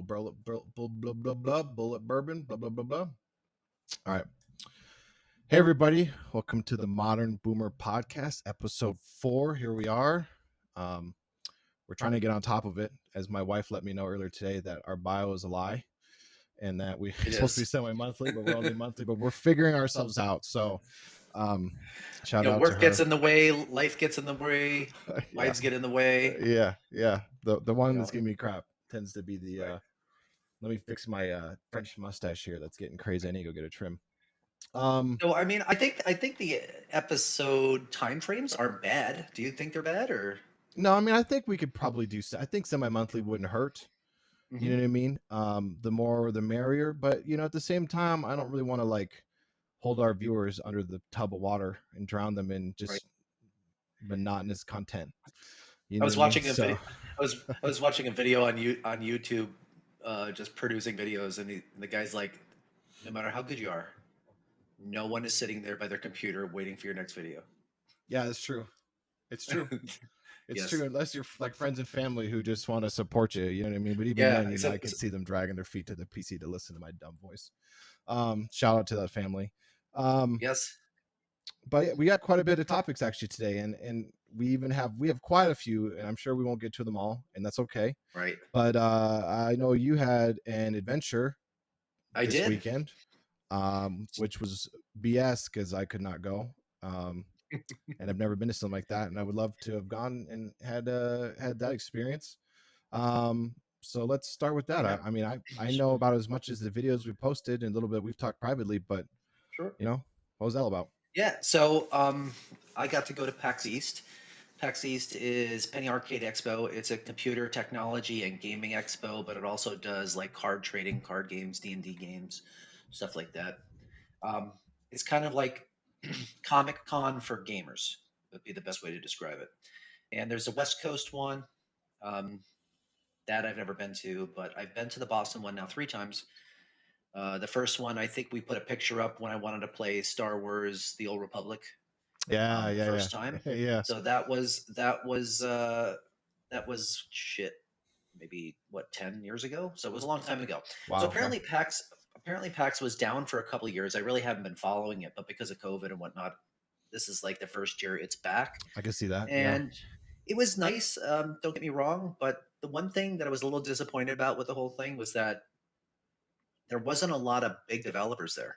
bullet bourbon, blah, blah, blah, blah. All right. Hey, everybody. Welcome to the Modern Boomer Podcast, episode 4. Here we are. We're trying to get on top of it, as my wife let me know earlier today that our bio is a lie and that we're supposed to be semi-monthly, but we're only monthly, but we're figuring ourselves out. So shout out work to her. gets in the way, life gets in the way, wives get in the way. Yeah. The one that's giving me crap tends to be the let me fix my French mustache here. That's getting crazy. I need to go get a trim. So I mean, I think the episode timeframes aren't bad. Do you think they're bad or? No, I mean, I think we could probably do. I think semi-monthly wouldn't hurt. You know what I mean? The more, the merrier. But at the same time, I don't really want to hold our viewers under the tub of water and drown them in just monotonous content. I was watching a video. I was watching a video on YouTube, just producing videos, and the guy's like, no matter how good you are, no one is sitting there by their computer waiting for your next video. Yeah, it's true. It's true. It's true, unless you're like friends and family who just want to support you. You know what I mean? But even then, I can see them dragging their feet to the PC to listen to my dumb voice. Shout out to that family. Yes. But we got quite a bit of topics actually today, and we have quite a few, and I'm sure we won't get to them all, and that's okay. Right. But I know you had an adventure this weekend, which was BS because I could not go. And I've never been to something like that, and I would love to have gone and had that experience. So let's start with that. I mean, I know about as much as the videos we posted and a little bit we've talked privately, but sure. What was that all about? Yeah, so I got to go to PAX East. PAX East is Penny Arcade Expo. It's a computer technology and gaming expo, but it also does like card trading, card games, D&D games, stuff like that. It's kind of like Comic Con for gamers, would be the best way to describe it. And there's a West Coast one that I've never been to, but I've been to the Boston one now 3 times. The first one, I think we put a picture up when I wanted to play Star Wars: The Old Republic. First time. Yeah. So that was shit. Maybe 10 years ago. So it was a long time ago. Wow. So apparently PAX was down for a couple of years. I really haven't been following it, but because of COVID and whatnot, this is like the first year it's back. I can see that. And it was nice. Don't get me wrong, but the one thing that I was a little disappointed about with the whole thing was that there wasn't a lot of big developers there.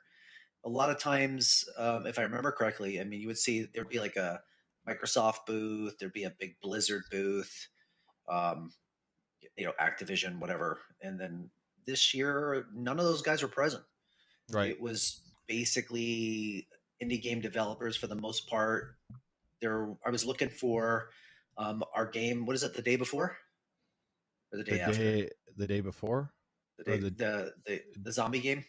A lot of times, if I remember correctly, I mean, you would see there'd be like a Microsoft booth, there'd be a big Blizzard booth, Activision, whatever. And then this year, none of those guys were present. Right. It was basically indie game developers for the most part. I was looking for our game. What is it? The day before, or the day after? The day before. The zombie game.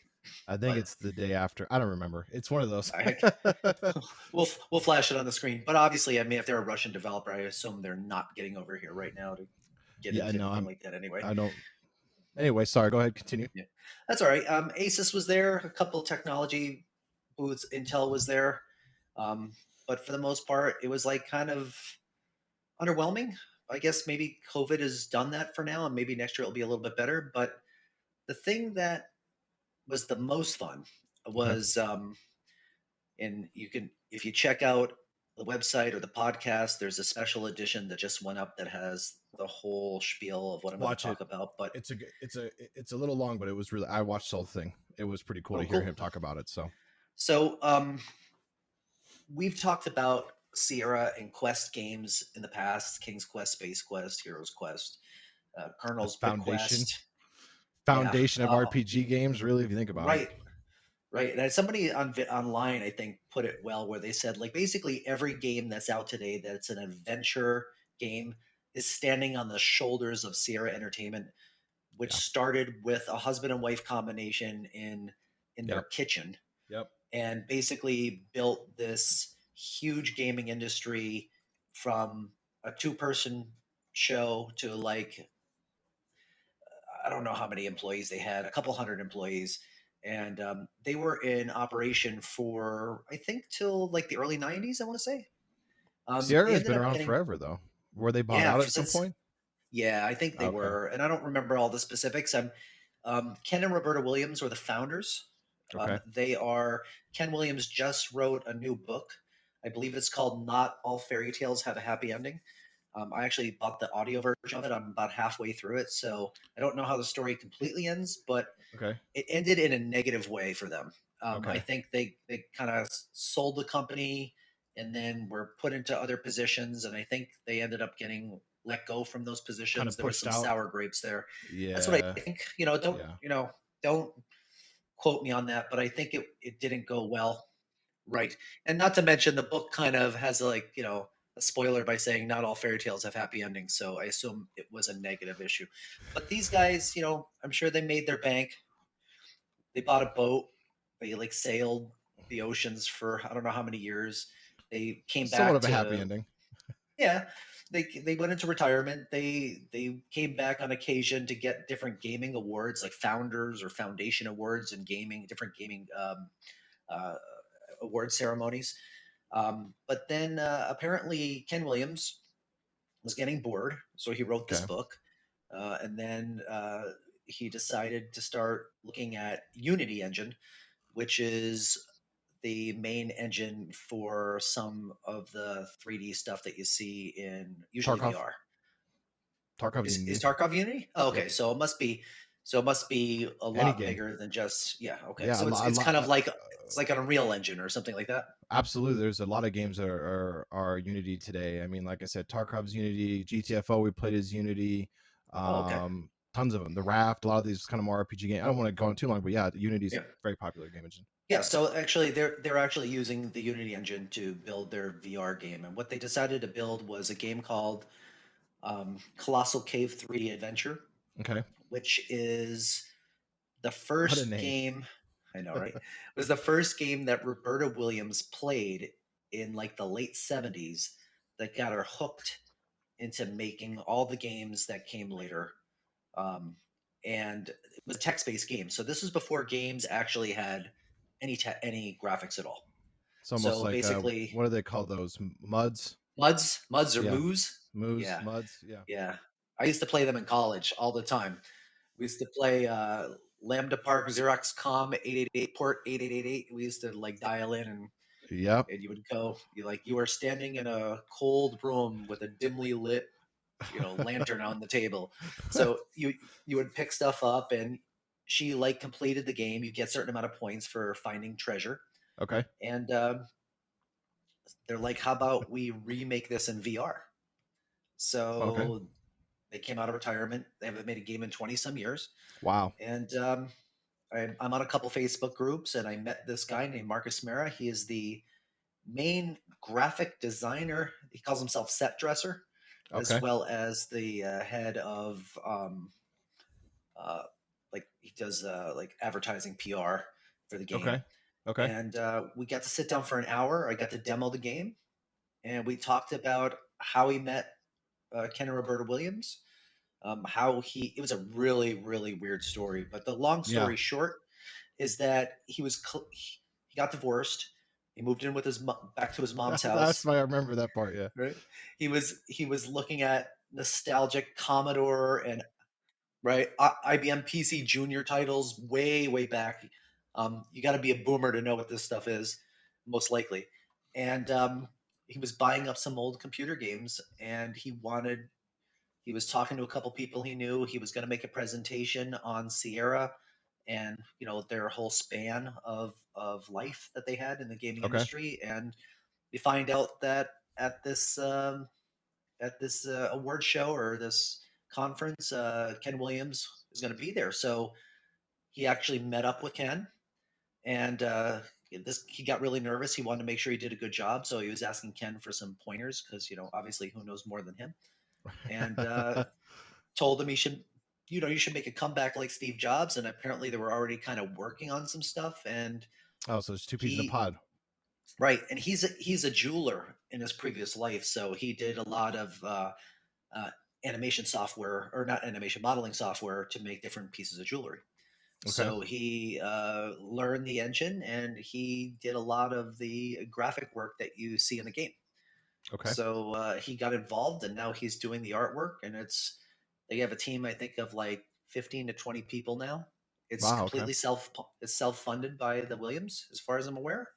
I think it's the day after. I don't remember. It's one of those. We'll flash it on the screen. But obviously, I mean, if they're a Russian developer, I assume they're not getting over here right now to get into anything like that anyway. I don't. Anyway, sorry. Go ahead. Continue. Yeah, that's all right. Asus was there. A couple of technology booths. Intel was there. But for the most part, it was like kind of underwhelming. I guess maybe COVID has done that for now, and maybe next year it'll be a little bit better. But the thing that was the most fun was, and you can, if you check out the website or the podcast, there's a special edition that just went up that has the whole spiel of what I'm going to talk about. But it's a little long, but it was really, I watched the whole thing. It was pretty cool to hear him talk about it. So we've talked about Sierra and Quest games in the past: King's Quest, Space Quest, Heroes Quest, Colonel's foundation of RPG games, really, if you think about it. Right. And somebody online, I think, put it well, where they said, like, basically every game that's out today that's an adventure game is standing on the shoulders of Sierra Entertainment, which started with a husband and wife combination in their kitchen. Yep. And basically built this huge gaming industry from a 2-person show to like, I don't know how many employees they had, a couple hundred employees. And they were in operation for, I think, till like the early 90s, I want to say. Sierra has been around forever, though. Were they bought out at some point? Yeah, I think they Okay. were, and I don't remember all the specifics. Ken and Roberta Williams were the founders. Okay. They are Ken Williams just wrote a new book. I believe it's called "Not All Fairy Tales Have a Happy Ending." I actually bought the audio version of it. I'm about halfway through it, so I don't know how the story completely ends, but Okay. it ended in a negative way for them. I Okay. think they kind of sold the company and then were put into other positions, and I think they ended up getting let go from those Kind positions. of There was pushed some out. sour grapes there. That's what Yeah. I think. You know, Yeah. don't quote me on that, but I think it didn't go well. Right. And not to mention the book kind of has like, a spoiler by saying not all fairy tales have happy endings. So I assume it was a negative issue. But these guys, I'm sure they made their bank. They bought a boat. They like sailed the oceans for I don't know how many years. They came Somewhat back of a happy to ending. yeah. They went into retirement. They came back on occasion to get different gaming awards, like founders or foundation awards and gaming, different gaming uh, award ceremonies. But then apparently Ken Williams was getting bored, so he wrote this Okay. book, and then he decided to start looking at Unity Engine, which is the main engine for some of the 3D stuff that you see in usually Tarkov. VR. Tarkov Is Unity. Tarkov Unity? Oh, Yep. okay, so it must be a Any lot game. bigger than just yeah. Okay, Yeah. so it's kind of like it's like an Unreal Engine or something like that. Absolutely. There's a lot of games that are Unity today. I mean, like I said, Tarkov's Unity, GTFO we played as Unity. Oh, okay. Tons of them. The Raft, a lot of these kind of more RPG games. I don't want to go on too long, but yeah, Unity's a Yeah. very popular game engine. Yeah, so actually they're actually using the Unity engine to build their VR game, and what they decided to build was a game called Colossal Cave 3D Adventure, Okay. which is the What a first name. game. I know, right? It was the first game that Roberta Williams played in like the late '70s that got her hooked into making all the games that came later. Um, and it was a text-based game, so this was before games actually had any graphics at all. It's almost So like basically, what do they call those? Muds? muds or Yeah. moos. Moose, Yeah, muds. Yeah. yeah. I used to play them in college all the time. We used to play Lambda Park Xerox Com 888 port 8888. We used to like dial in Yep. and you would go. You are standing in a cold room with a dimly lit lantern on the table. So you would pick stuff up and she like completed the game. You get a certain amount of points for finding treasure, Okay. and they're like, "How about we remake this in VR?" Okay. So they came out of retirement. They haven't made a game in 20 some years, Wow. and I'm on a couple Facebook groups, and I met this guy named Marcus Mera. He is the main graphic designer. He calls himself set dresser, as Okay. well as the head of uh, like he does like advertising PR for the game. Okay. Okay. And we got to sit down for an hour. I got to demo the game, and we talked about how he met Ken and Roberta Williams. How it was a really really weird story, but the long Yeah. story short is that he got divorced. He moved in with back to his mom's That's house. why I remember that part. Yeah. Right. He was looking at nostalgic Commodore and right IBM PC Junior titles way way back. You got to be a boomer to know what this stuff is, most likely. And he was buying up some old computer games, and he was talking to a couple people he knew. He was going to make a presentation on Sierra and their whole span of life that they had in the gaming Okay. industry. And we find out that at this award show or this conference, Ken Williams is going to be there. So he actually met up with Ken, and he got really nervous. He wanted to make sure he did a good job, so he was asking Ken for some pointers because obviously who knows more than him, and told him you should make a comeback like Steve Jobs. And apparently they were already kind of working on some stuff, and Oh, so it's two peas in a he pod. right, and he's a jeweler in his previous life, so he did a lot of uh, animation software, or not animation, modeling software to make different pieces of jewelry. Okay. So he learned the engine and he did a lot of the graphic work that you see in the game. Okay. So he got involved and now he's doing the artwork, and They have a team, I think, of like 15 to 20 people now. It's Wow. Okay. completely self-funded by the Williams, as far as I'm aware,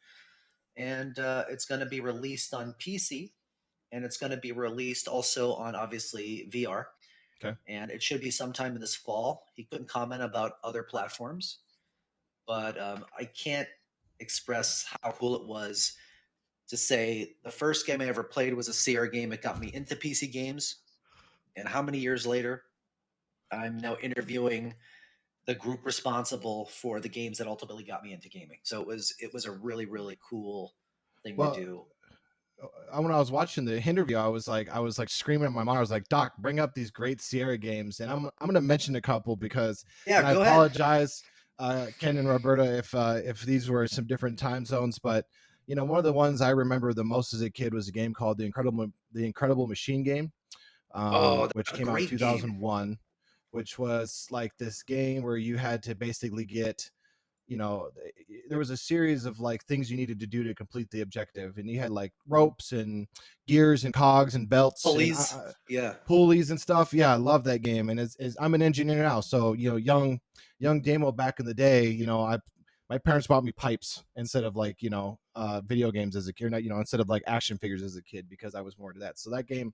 and it's going to be released on PC, and it's going to be released also on obviously VR, Okay. and it should be sometime in this fall. He couldn't comment about other platforms, but I can't express how cool it was to say the first game I ever played was a Sierra game. It got me into PC games, and how many years later, I'm now interviewing the group responsible for the games that ultimately got me into gaming. So it was a really really cool thing to Well, do. when I was watching the interview, I was like screaming at my mom. I was like, "Doc, bring up these great Sierra games," and I'm gonna mention a couple because, Yeah, and I go ahead. apologize, Ken and Roberta, if these were some different time zones, but one of the ones I remember the most as a kid was a game called the Incredible Machine Game, Oh, which a came out in great game. 2001, which was like this game where you had to basically get you know there was a series of like things you needed to do to complete the objective, and you had like ropes and gears and cogs and belts and Police. Yeah. pulleys and stuff. Yeah, I love that game. And as I'm an engineer now, so young Damo back in the day, I my parents bought me pipes instead of like video games as a kid, not instead of like action figures as a kid, because I was more into that. So that game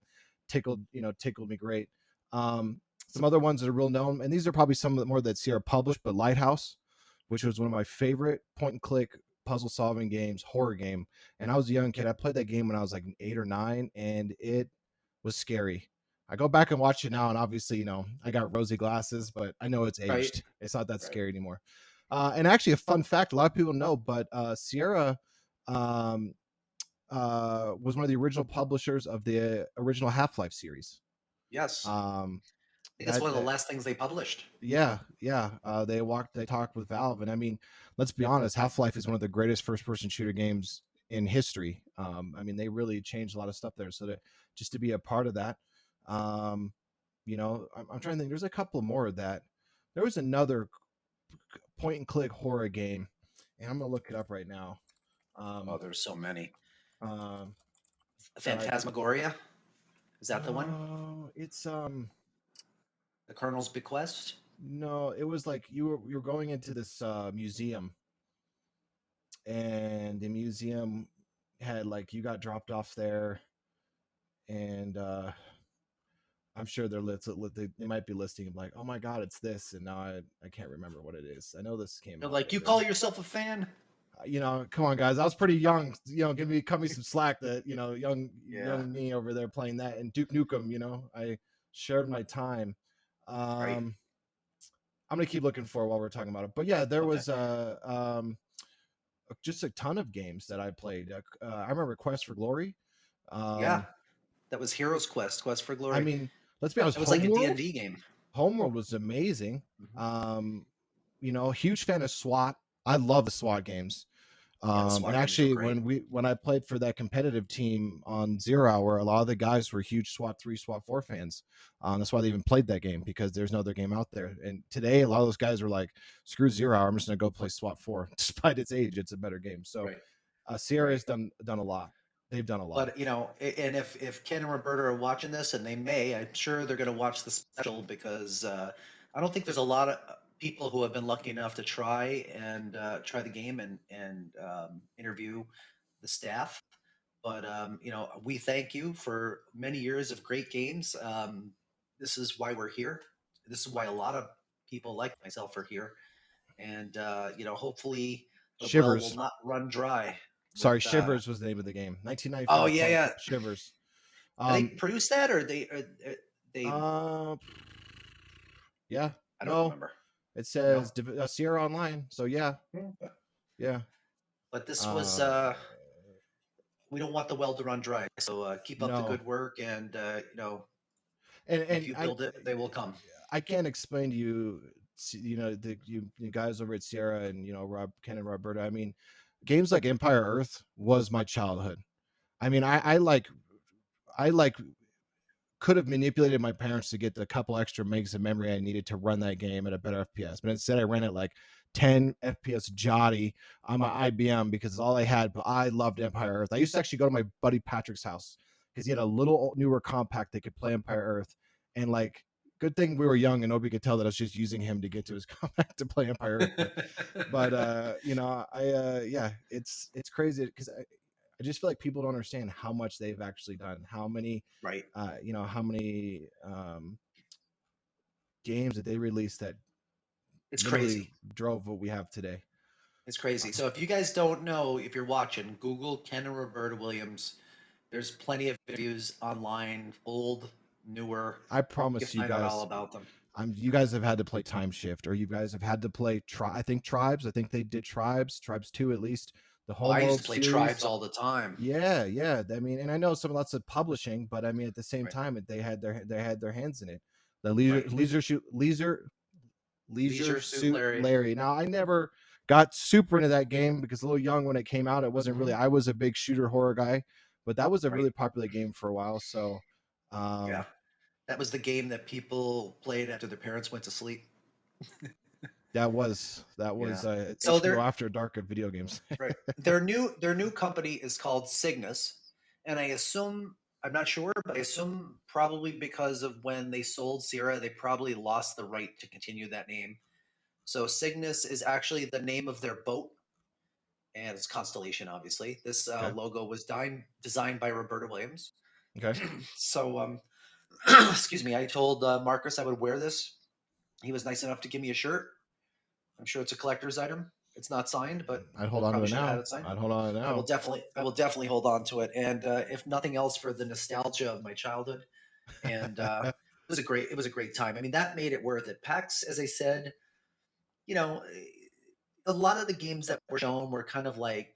tickled me great. Some other ones that are real known, and these are probably some of the more that Sierra published, but Lighthouse, which was one of my favorite point and click puzzle solving games, horror game. And I was a young kid. I played that game when I was like 8 or 9, and it was scary. I go back and watch it now, and obviously, I got rosy glasses, but I know it's Right. aged. It's not that Right. scary anymore. And actually, a fun fact: a lot of people know, but Sierra um, was one of the original publishers of the original Half-Life series. Yes. Um, I think it's that one of the last things they published. yeah. They talked with Valve, and I mean, let's be honest, Half-Life is one of the greatest first-person shooter games in history. I mean, they really changed a lot of stuff there. So just to be a part of that, um, I'm trying to think. There's a couple more of that. There was another point and click horror game, and I'm gonna look it up right now. Oh, Um, there's so many. um, that I Phantasmagoria. Is that the one? it's The Colonel's Bequest. no, it was like you were going into this museum, and the museum had like you got dropped off there, and I'm sure they might be listing like, oh my god, it's this, and now I can't remember what it is. I know this came They're out like, you later. call yourself a fan? Come on, guys, I was pretty young. Cut me some slack that Yeah. young me over there playing that and Duke Nukem. I shared my time. Right. Um, I'm gonna keep looking for it while we're talking about it, but yeah, there Okay. was just a ton of games that I played. I remember Quest for Glory. Yeah. Um, That was Heroes Quest. Quest for I Glory. mean, let's be honest. That was like a D&D game. Homeworld was amazing. Mhm. Huge fan of SWAT. I love the SWAT games. Yeah, the And SWAT games were actually, great. when I played for that competitive team on Zero Hour, a lot of the guys were huge SWAT 3, SWAT 4 fans. That's why they even played that game, because there's no other game out there. And today, a lot of those guys are like, "Screw Zero Hour, I'm just gonna go play SWAT 4." Despite its age, it's a better game. So Right. Sierra Right. has done a lot. They've done a lot. But and if Ken and Roberta are watching this, and they may, I'm sure they're going to watch the special, because I don't think there's a lot of people who have been lucky enough to try the game and interview the staff. But we thank you for many years of great games. This is why we're here. This is why a lot of people like myself are here, and hopefully the well will Shivers. not run dry with. Sorry, Shivers was the name of the game. Oh 1995 yeah, point yeah. Shivers. Are they Um, produced that, or they? uh, yeah, I don't no, remember. it No. says Sierra Online. So yeah, Okay. yeah. But this was. Uh, We don't want the well to run dry. So keep up the no, good work, and if and you build it, they will come. I can't explain to you, you guys over at Sierra, and Ken and Roberta. I mean, games like Empire Earth was my childhood. I mean, I could have manipulated my parents to get the couple extra megs of memory I needed to run that game at a better FPS. But instead, I ran it like 10 FPS Jotty on my IBM because it's all I had. But I loved Empire Earth. I used to actually go to my buddy Patrick's house because he had a little newer compact that could play Empire Earth. And like Good thing we were young and nobody could tell that I was just using him to get to his comeback to play Empire Earth. But you know, yeah, it's crazy because I just feel like people don't understand how much they've actually done, how many, Right. you know, how many games that they released that It's literally crazy. drove what we have today. It's crazy. So if you guys don't know, if you're watching, Google Ken and Roberta Williams. There's plenty of interviews online, old, newer. I You promise you find out all guys, about them. you guys have had to play Time Shift, or you guys have had to play I think Tribes. I think they did Tribes 2 at least. The Oh, I used to Homeworld play series. Tribes all the time. Yeah, yeah. I mean, and I know some lots of publishing, but I mean, at the same Right, time, they had their hands in it. The right. Leisure Leisure Suit Suit Larry. Larry. Now, I never got super into that game because a little young when it came out. It wasn't really. Mhm. I was a big shooter horror guy, but that was a Right. really popular game for a while. So, Yeah. um, That was the game that people played after their parents went to sleep. that Yeah. was So HBO they're After Dark of video games. right. Their new company is called Cygnus, and I assume I'm not sure, but I assume probably because of when they sold Sierra, they probably lost the right to continue that name. So Cygnus is actually the name of their boat, and it's Constellation, obviously. This Okay. logo was designed by Roberta Williams. Okay. So, excuse me, I told Marcus I would wear this. He was nice enough to give me a shirt. I'm sure it's a collector's item. It's not signed, but I'd hold on to probably it should have had now. it signed. I'd hold on to it now. I will definitely hold on to it. And if nothing else, for the nostalgia of my childhood. And it was a great time. I mean, that made it worth it. PAX, as I said, you know, a lot of the games that were shown were kind of like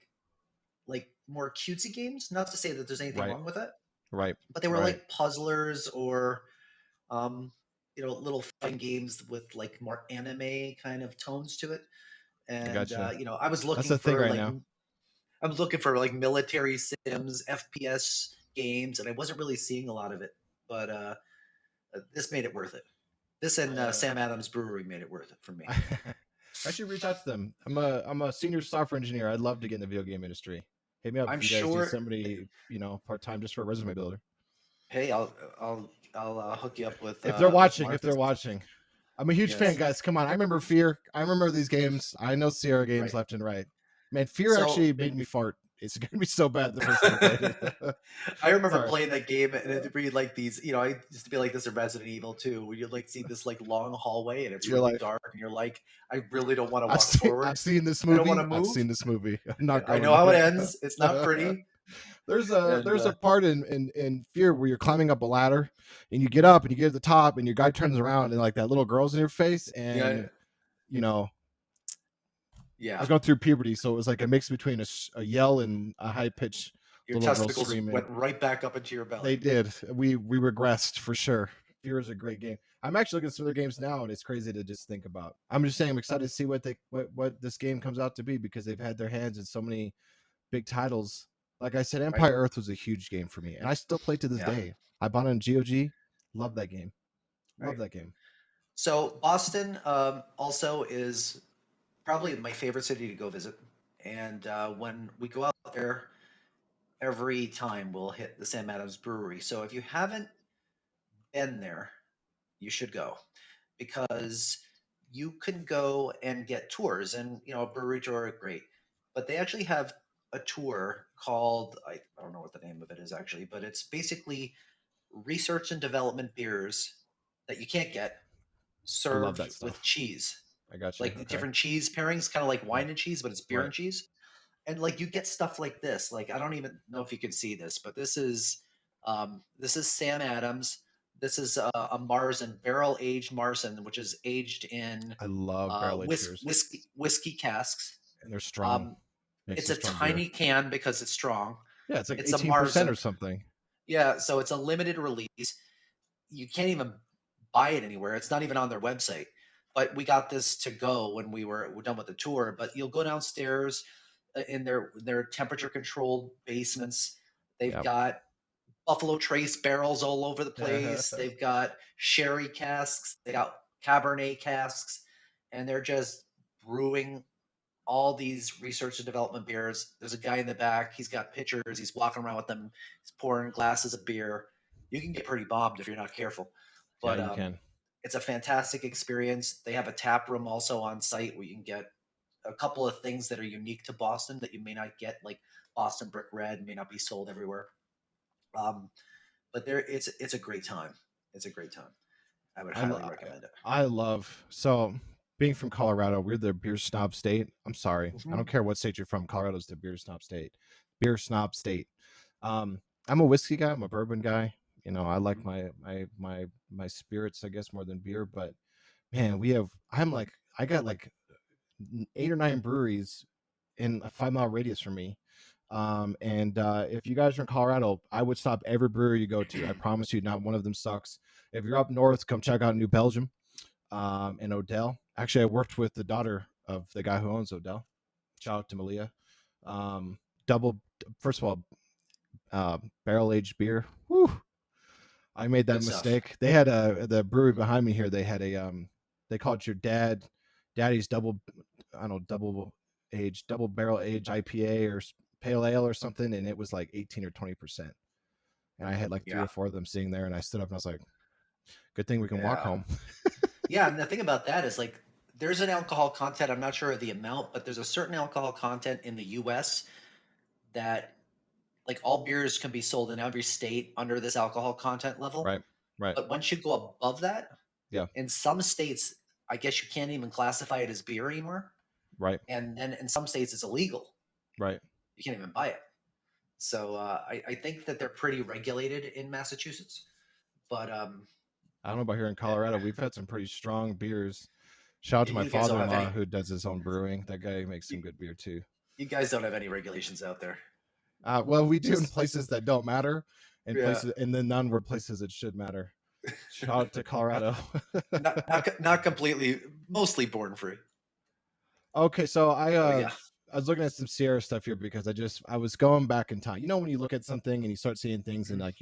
more cutesy games. Not to say that there's anything Right. wrong with it, Right. but they were Right. like puzzlers or um, little fighting games with like more anime kind of tones to it. I And gotcha. I was That's looking the thing for right like now. I was looking for like military sims, FPS games, and I wasn't really seeing a lot of it. But this made it worth it. This and Sam Adams Brewery made it worth it for me. I should reach out to them. I'm a senior software engineer. I'd love to get in the video game industry. Hit me up I'm if you guys need sure. somebody, you know, part time just for a resume builder. Hey, I'll hook you up with If they're Marcus. watching, I'm a huge fan, Yes, guys. Come on, I remember Fear. I remember these games. I know Sierra games right. left and right. Man, Fear So actually made me fart. It's gonna be so bad the first time I played it. I remember Sorry, playing that game, and it'd be like these. I used to be like this in Resident Evil too, where you'd like see this like long hallway, and it's your really life. dark, and you're like, I really don't want to walk I've forward. seen this I don't want movie. to I've move. seen this movie. I'm not I going know how it there. ends. It's not pretty. And There's a part in Fear where you're climbing up a ladder and you get up and you get to the top and your guy turns around and like that little girl's in your face yeah, and you know I yeah, was going through puberty so it was like a mix between a yell and a high pitched your little girl testicles screaming. went right back up into your They belly. did. We regressed for sure. Fear is a great game. I'm actually looking at some other games now and it's crazy to just think about. I'm just saying I'm excited to see what this game comes out to be because they've had their hands in so many big titles. Like I said, Right? Empire Earth was a huge game for me, and I still play to this Yeah. day. I bought it on GOG. Love that game. Love Right. that game. So Boston also is probably my favorite city to go visit. And when we go out there, every time we'll hit the Sam Adams Brewery. So if you haven't been there, you should go because you can go and get tours. And a brewery tour, great, but they actually have a tour called I don't know what the name of it is actually, but it's basically research and development beers that you can't get I love served that with stuff. cheese, I got you. like the Okay. different cheese pairings, kind of like Right. wine and cheese, but it's beer Right. and cheese. And like you get stuff like this. Like I don't even know if you can see this, but this is Sam Adams. This is a Marzen, barrel aged Marzen, which is aged in I love barrel aged beers, whiskey casks. and they're strong. Um, Makes it's a a strong beer. tiny can because it's strong. Yeah, it's like It's a 18% or Marzen. something. Yeah, so it's a limited release. You can't even buy it anywhere. It's not even on their website. But we got this to go when we're done with the tour. But you'll go downstairs in their temperature controlled basements. They've Yep. got Buffalo Trace barrels all over the place. They've got sherry casks. They got Cabernet casks, and they're just brewing all these research and development beers. There's a guy in the back. He's got pitchers. He's walking around with them. He's pouring glasses of beer. You can get pretty bombed if you're not careful. Yeah, But you can. It's a fantastic experience. They have a tap room also on site where you can get a couple of things that are unique to Boston that you may not get, like Boston Brick Red may not be sold everywhere. Um, but it's a great time. It's a great time. I would I highly lo- recommend it. I love so being from Colorado. We're the beer snob state. I'm sorry, I don't Mhm. care what state you're from. Colorado's the beer snob state. Beer snob state. I'm a whiskey guy. I'm a bourbon guy. You know, I like my spirits, I guess, more than beer. But man, I got like 8 or 9 breweries in a 5 mile radius from me. And if you guys are in Colorado, I would stop every brewery you go to. I promise you, not one of them sucks. If you're up north, come check out New Belgium and Odell. Actually, I worked with the daughter of the guy who owns Odell. Shout out to Malia. Um, double, first of all, barrel aged beer. Woo! I made that Good stuff. mistake. They had the brewery behind me here. They had they call it your daddy's double, I don't know, double barrel age IPA or pale ale or something, and it was like 18 or 20%. And I had like 3 Yeah. or 4 of them sitting there, and I stood up and I was like, "Good thing we can walk Yeah. home." Yeah. And the thing about that is like there's an alcohol content. I'm not sure of the amount, but there's a certain alcohol content in the US that like all beers can be sold in every state under this alcohol content level. Right, right, But once you go above that, yeah, in some states, I guess you can't even classify it as beer anymore. right, And then in some states, it's illegal. right. You can't even buy it. So I think that they're pretty regulated in Massachusetts. But I don't know about here in eh, Colorado. We've had some pretty strong beers. Shout out to my you guys don't have father-in-law any. who does his own brewing. That guy makes some You, good beer too. you guys don't have any regulations out there. Well, we do in Just places that don't matter, and yeah, places, and then none were places that should matter. Shout out to Colorado. not completely, mostly born free. Okay, so So yeah, I was looking at some Sierra stuff here because I was going back in time. You know when you look at something and you start seeing things and Mhm. like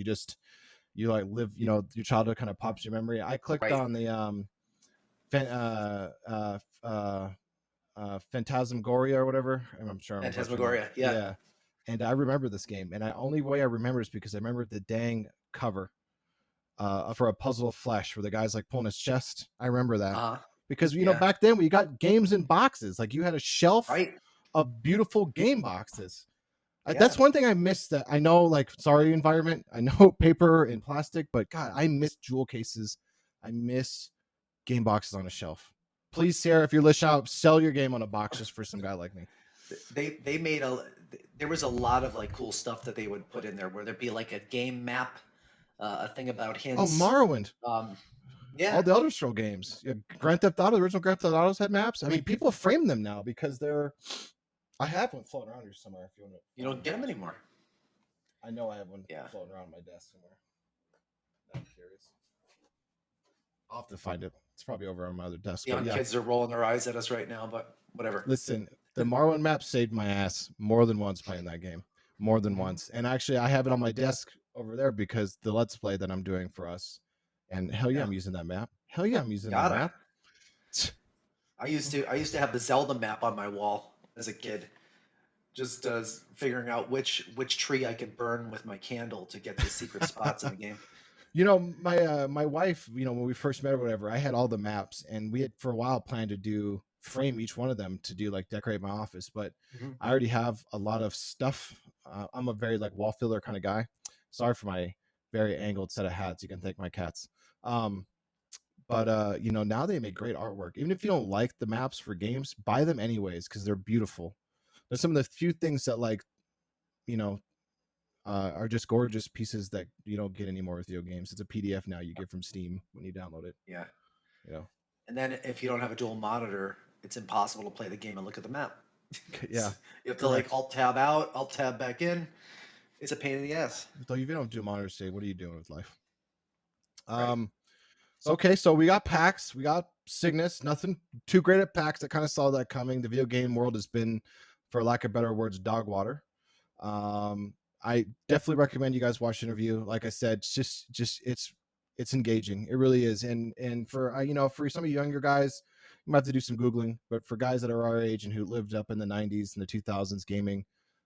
you like live, you know, your childhood kind of pops your memory. I clicked Right. on the fan, Phantasmagoria or whatever. I'm sure I'm butchering that. Phantasmagoria. Yeah. Yeah, and I remember this game, and the only way I remember is because I remember the dang cover for a puzzle of flesh where the guy's like pulling his chest. I remember that Uh huh. because you know Yeah. back then we got games in boxes. Like you had a shelf Right. of beautiful game boxes. Yeah. That's one thing I miss. That I know, like, sorry, environment. I know paper and plastic, but God, I miss jewel cases. I miss game boxes on a shelf. Please, Sarah, if you're listening out, sell your game on a box just for some guy like me. They made a there was a lot of like cool stuff that they would put in there where there'd be like a game map, a thing about Oh, hints. Morrowind. Um, All yeah. the Elder Scroll games. Yeah, Grand Theft Auto, the original Grand Theft Autos had maps. I mean, people frame them now because they're. I have one floating around here somewhere. If you want to You find don't get them it. anymore. I know I have one Yeah. floating around my desk somewhere. I'm curious. I'll have to find it. It's probably over on my other desk. The But young yeah, kids are rolling their eyes at us right now, but whatever. listen, the Morrowind map saved my ass more than once playing that game. More than Mhm. once. And actually, I have it on my desk over there because the Let's Play that I'm doing for us. And hell yeah, Yeah. I'm using that map. Hell yeah, I'm using that Gotta. map. I used to have the Zelda map on my wall as a kid, just figuring out which tree I could burn with my candle to get to secret spots in the game. You know, my wife, you know, when we first met or whatever, I had all the maps, and we had for a while planned to do frame each one of them to do like decorate my office, but Mhm. I already have a lot of stuff. I'm a very like wall filler kind of guy. Sorry for my very angled set of hats. You can thank my cats. Um, but you know, now they make great artwork. Even if you don't like the maps for games, buy them anyways because they're beautiful. They're some of the few things that like, you know, are just gorgeous pieces that you don't get anymore with video games. It's a PDF now you get from Steam when you download it. Yeah. You know, And then if you don't have a dual monitor, it's impossible to play the game and look at the map. yeah, You have to like correct. alt tab out, alt tab back in. It's a pain in the ass. Though if you don't do monitors today, what are you doing with life? Right. Okay, so we got PAX, we got Cygnus. Nothing too great at PAX. I kind of saw that coming. The video game world has been, for lack of better words, dog water. I definitely recommend you guys watch the interview. Like I said, just it's engaging. It really is. And for you know, for some of you younger guys, you might have to do some googling. But for guys that are our age and who lived up in the '90s and the 2000s gaming,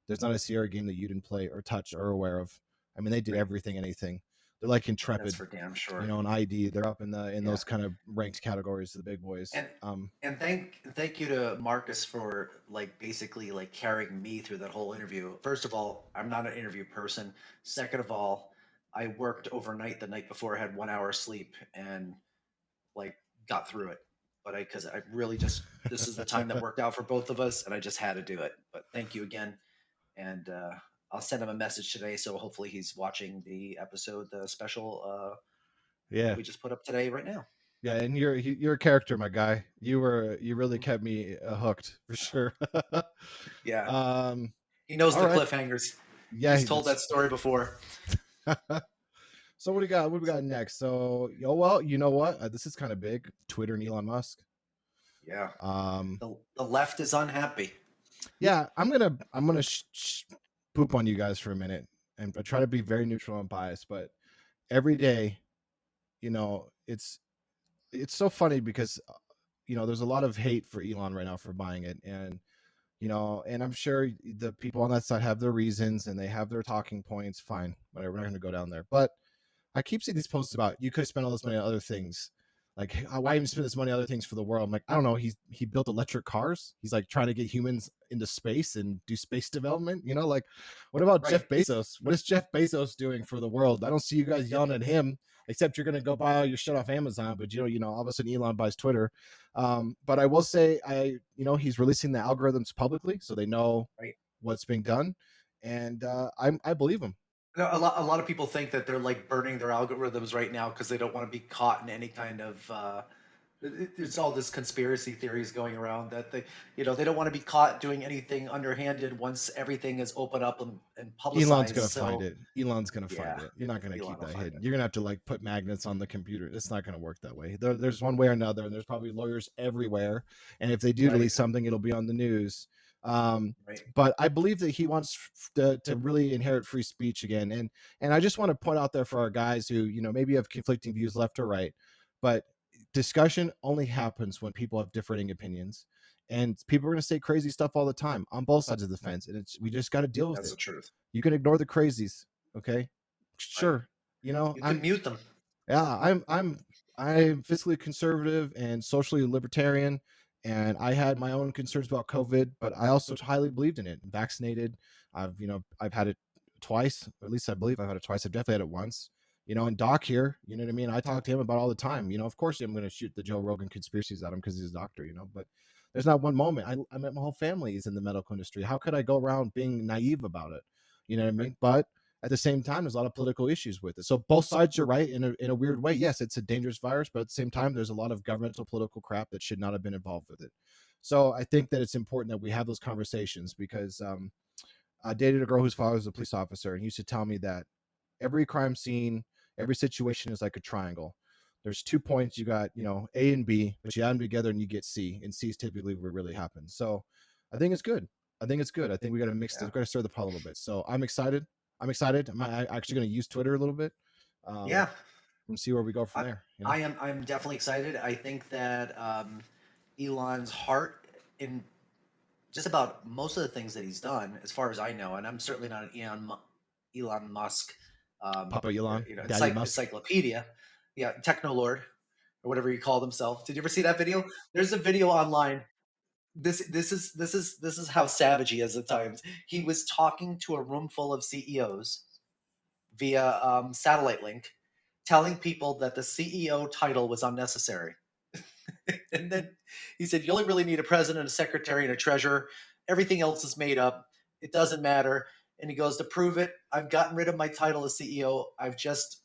there's not a Sierra game that you didn't play or touch or aware of. I mean, they did Right. everything, anything. They're like That's Intrepid, for damn you sure. know, an ID. They're up in Yeah. those kind of ranked categories, the big boys. And thank you to Marcus for like basically like carrying me through that whole interview. First of all, I'm not an interview person. Second of all, I worked overnight the night before, I had 1 hour sleep and like got through it. But because I really just this is the time that worked out for both of us, and I just had to do it. But thank you again, and I'll send him a message today, so hopefully he's watching the episode, the special that Yeah. we just put up today right now. Yeah, and you're a character, my guy. You really kept me hooked for sure. Yeah, um, he knows all the right, cliffhangers. yeah, He's told that story before. so what do we got? What do we got next? So, well, you know what? This is kind of big. Twitter and Elon Musk. Yeah, Um, the left is unhappy. yeah, I'm gonna poop on you guys for a minute, and I try to be very neutral and biased, but every day, you know, it's so funny because you know there's a lot of hate for Elon right now for buying it, and you know, and I'm sure the people on that side have their reasons and they have their talking points. Fine, whatever. We're not going to go down there, but I keep seeing these posts about you could have spent all this money on other things. Like, why even spend this money on other things for the world? I'm like, I don't know. He built electric cars. He's like trying to get humans into space and do space development. You know, like, what about Right. Jeff Bezos? What is Jeff Bezos doing for the world? I don't see you guys yelling at him, except you're gonna go buy all your shit off Amazon. But you know, all of a sudden Elon buys Twitter. But I will say, you know, he's releasing the algorithms publicly, so they know Right. what's being done, and I believe him. No, a lot of people think that they're like burning their algorithms right now because they don't want to be caught in any kind of it's all this conspiracy theories going around that they don't want to be caught doing anything underhanded once everything is open up and Elon's publicized. gonna find So it. Elon's gonna find yeah, it. You're not gonna Elon keep will that find hidden. it. You're gonna have to like put magnets on the computer. It's not gonna work that way. There's one way or another, and there's probably lawyers everywhere. And if they do Right. release something, it'll be on the news. Um, Right. but I believe that he wants to really inherit free speech again. And I just want to point out there for our guys who you know maybe have conflicting views left or right, but discussion only happens when people have differing opinions, and people are going to say crazy stuff all the time on both sides of the fence, and we just got to deal with That's it. the truth. You can ignore the crazies, okay? Right. Sure. You know, You can mute them. yeah, I'm fiscally conservative and socially libertarian, and I had my own concerns about COVID, but I also highly believed in it. I'm vaccinated. I've had it twice, or at least I believe I've had it twice. I've definitely had it once. You know, and Doc here, you know what I mean? I talk to him about all the time. You know, of course I'm going to shoot the Joe Rogan conspiracies at him because he's a doctor, you know, but there's not one moment. I met my whole family is in the medical industry. How could I go around being naive about it? You know what I mean? But at the same time, there's a lot of political issues with it. So both sides are right in a weird way. Yes, it's a dangerous virus, but at the same time, there's a lot of governmental political crap that should not have been involved with it. So I think that it's important that we have those conversations because I dated a girl whose father was a police officer, and he used to tell me that every crime scene, every situation is like a triangle. There's 2 points. You got, you know, A and B, but you add them together and you get C. And C is typically what really happens. So I think it's good. I think it's good. I think we got to Yeah. we got to stir the pot a little bit. So I'm excited. I'm excited. I'm actually going to use Twitter a little bit, Yeah. and see where we go from I, there. You know, I'm definitely excited. I think that Elon's heart in just about most of the things that he's done, as far as I know, and I'm certainly not an Elon Musk, Papa Elon, Daddy Musk. encyclopedia, yeah, technolord or whatever he called himself. Did you ever see that video? There's a video online. This is how savage he is at times. He was talking to a room full of CEOs via satellite link, telling people that the CEO title was unnecessary. And then he said, "You only really need a president, a secretary, and a treasurer. Everything else is made up. It doesn't matter." And he goes, "To prove it, I've gotten rid of my title as CEO. I've just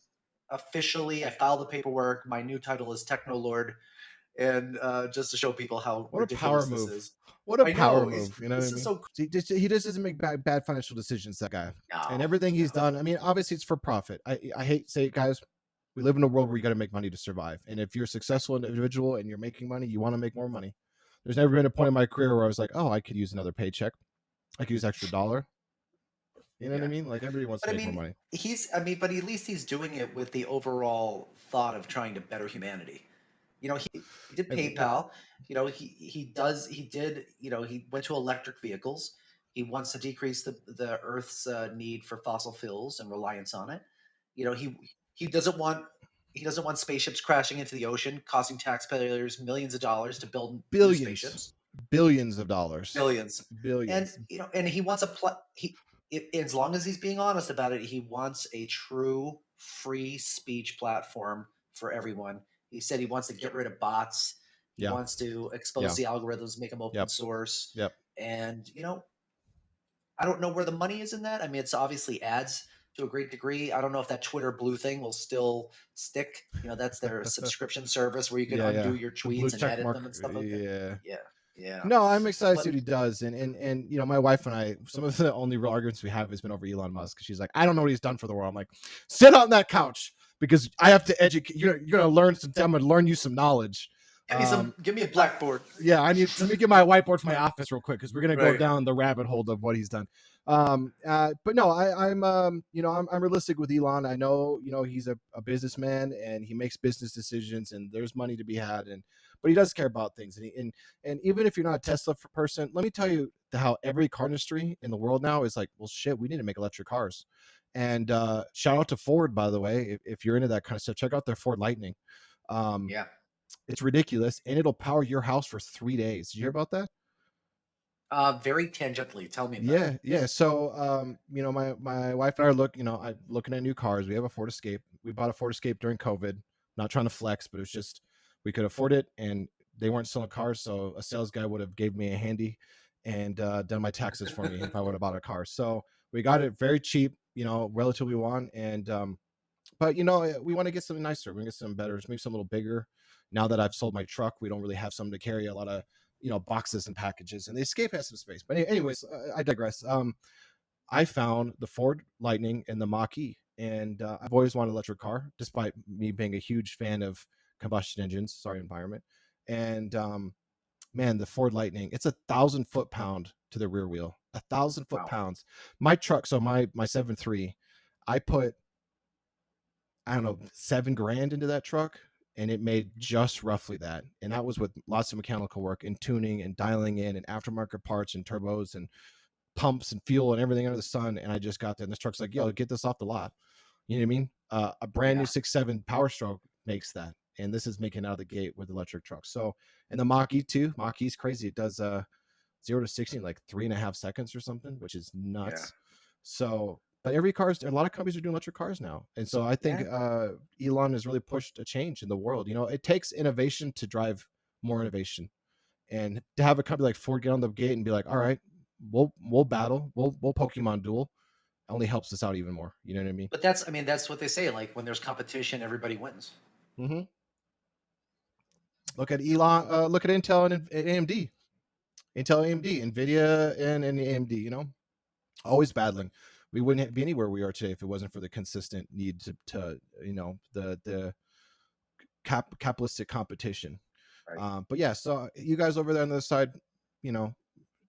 I filed the paperwork. My new title is Techno Lord, and just to show people how What a power ridiculous this move! is." What a I power know. It's, move! You know what I this is mean? so. He just doesn't make bad financial decisions. That guy, and No, everything he's no, done. I mean, obviously it's for profit. I hate to say it, guys. We live in a world where you got to make money to survive. And if you're a successful individual and you're making money, you want to make more money. There's never been a point in my career where I was like, oh, I could use another paycheck. I could use extra dollar. You know what I yeah. mean? Like everybody wants But to I make more mean, money. but at least he's doing it with the overall thought of trying to better humanity. He did And PayPal. He did. He went to electric vehicles. He wants to decrease the Earth's need for fossil fuels and reliance on it. You know, he he doesn't want spaceships crashing into the ocean, costing taxpayers millions of dollars to build new Billions, spaceships. billions of dollars, Billions. And billions. and he wants as long as he's being honest about it, he wants a true free speech platform for everyone. He said he wants to get rid of bots. He Yeah, wants to yeah, expose the algorithms, make them open yep, source. yep. And I don't know where the money is in that. I mean, it's obviously ads to a great degree. I don't know if that Twitter Blue thing will still stick. That's their subscription service where you can Yeah, yeah. undo your The blue tweets and check edit them mark. and stuff like that. Yeah. Yeah, yeah. No, I'm excited to see But what he does. And my wife and I, some of the only real arguments we have has been over Elon Musk. She's like, I don't know what he's done for the world. I'm like, sit on that couch because I have to educate. You're gonna learn some. I'm gonna learn you some knowledge. give me a blackboard. Yeah, let me get my whiteboard from my office real quick because we're gonna go Right. down the rabbit hole of what he's done. But no, I'm realistic with Elon. I know, he's a businessman and he makes business decisions and there's money to be had, but he does care about things. And even if you're not a Tesla person, let me tell you how every car industry in the world now is like, well, shit, we need to make electric cars. And shout out to Ford, by the way, if you're into that kind of stuff, check out their Ford Lightning. Yeah. It's ridiculous, and it'll power your house for 3 days. Did you hear about that? Very tangentially. Tell me about Yeah, it. yeah. So, my wife and I are looking at new cars. We have a Ford Escape. We bought a Ford Escape during COVID. Not trying to flex, but it was just we could afford it, and they weren't selling cars, so a sales guy would have gave me a handy and done my taxes for me if I would have bought a car. So we got it very cheap, relatively one, and but we want to get something nicer. We get something better, maybe something a little bigger. Now that I've sold my truck, we don't really have something to carry a lot of boxes and packages. And the Escape has some space. But anyways, I digress. I found the Ford Lightning and the Mach-E, and I've always wanted an electric car, despite me being a huge fan of combustion engines. Sorry, environment. And man, the Ford Lightning, it's 1,000 foot-pound to the rear wheel. 1,000 Wow. foot-pounds. My truck, so my 7.3, I put, I don't know, $7,000 into that truck, and it made just roughly that. And that was with lots of mechanical work and tuning and dialing in and aftermarket parts and turbos and pumps and fuel and everything under the sun. And I just got there, and this truck's like, yo, get this off the lot. You know what I mean? A brand new 6.7 Power Stroke makes that, and this is making out of the gate with electric trucks. So, and the Mach-E too. Mach-E is crazy. It does 0 to 60 in like 3.5 seconds or something, which is nuts. Yeah. So, but a lot of companies are doing electric cars now, and so I think Elon has really pushed a change in the world. It takes innovation to drive more innovation, and to have a company like Ford get on the gate and be like, all right, we'll battle, we'll Pokemon duel, only helps us out even more. You know what I mean? But that's what they say. Like when there's competition, everybody wins. Mm-hmm. Look at Elon. Look at Intel and AMD. Intel, AMD, Nvidia, and AMD. Always battling. We wouldn't be anywhere we are today if it wasn't for the consistent need to the capitalistic competition. Right. But yeah, so you guys over there on the other side,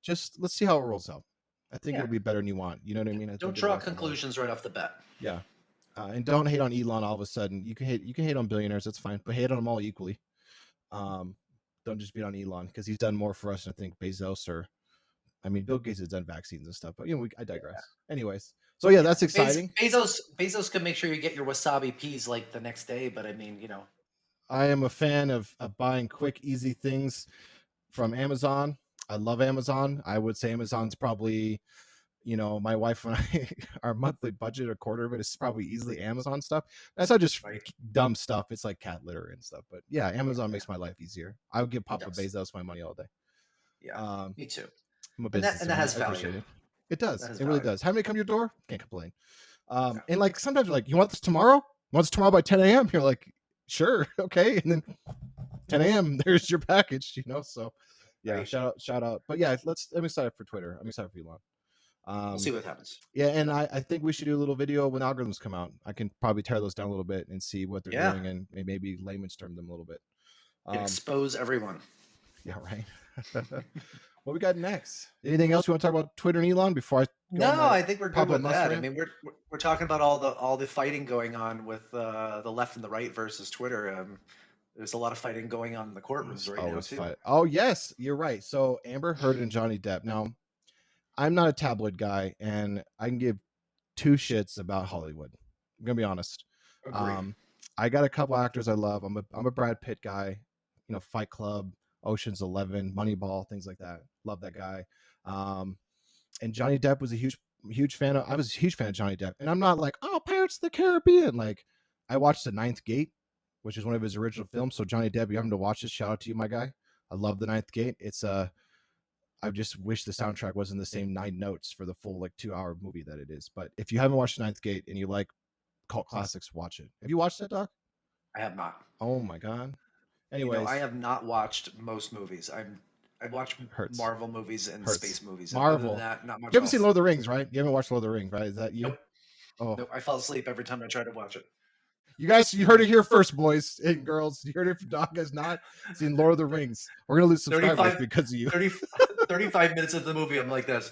just let's see how it rolls out. I think it'll be better than you want. You know what I mean? Don't draw conclusions right off the bat. Yeah. And don't hate on Elon all of a sudden. You can hate on billionaires, that's fine, but hate on them all equally. Don't just beat on Elon because he's done more for us than I think Bezos or Bill Gates has done vaccines and stuff, but I digress. Yeah. Anyways, so yeah, that's exciting. Bezos can make sure you get your wasabi peas like the next day, but I am a fan of buying quick, easy things from Amazon. I love Amazon. I would say Amazon's probably, my wife and I, our monthly budget, a quarter of it is probably easily Amazon stuff. That's not just dumb stuff. It's like cat litter and stuff. But yeah, Amazon makes my life easier. I would give Papa Bezos my money all day. Yeah, me too. I'm a business, and that has value. It does. It really does. How many come to your door? Can't complain. And like sometimes you're like, you want this tomorrow? You want this tomorrow by 10 a.m.? You're like, sure, okay. And then 10 a.m. there's your package. So yeah, right. shout out. But yeah, I'm excited for Twitter. I'm excited for Elon. We'll see what happens. Yeah, and I think we should do a little video when algorithms come out. I can probably tear those down a little bit and see what they're doing and maybe layman's term them a little bit. Expose everyone. Yeah, right. What we got next? Anything else you want to talk about Twitter and Elon before I? I think we're good with that. We're talking about all the fighting going on with the left and the right versus Twitter. There's a lot of fighting going on in the courtrooms right now too. Oh yes, you're right. So Amber Heard and Johnny Depp. Now, I'm not a tabloid guy, and I can give two shits about Hollywood. I'm gonna be honest. Agree. I got a couple actors I love. I'm a Brad Pitt guy. Fight Club, Ocean's 11, Moneyball, things like that. Love that guy. And Johnny Depp was a huge fan of. I was a huge fan of Johnny Depp, and I'm not like, oh, Pirates of the Caribbean. Like, I watched The Ninth Gate, which is one of his original films. So Johnny Depp, you haven't to watch this. Shout out to you, my guy. I love The Ninth Gate. It's I just wish the soundtrack wasn't the same 9 notes for the full 2-hour movie that it is. But if you haven't watched The Ninth Gate and you like cult classics, watch it. Have you watched that, Doc? I have not. Oh my god. You know, Anyways, I have not watched most movies. I watch hurts. Marvel movies and Hurts. space movies. And Marvel. other than that, not much You haven't else. seen Lord of the Rings, right? You haven't watched Lord of the Rings, right? Is that you? Nope. Oh, Nope. I fall asleep every time I try to watch it. you guys, you heard it here first, boys and girls. You heard it from Doc. Has not seen Lord of the Rings. We're gonna lose subscribers because of you. 35 minutes of the movie, I'm like this.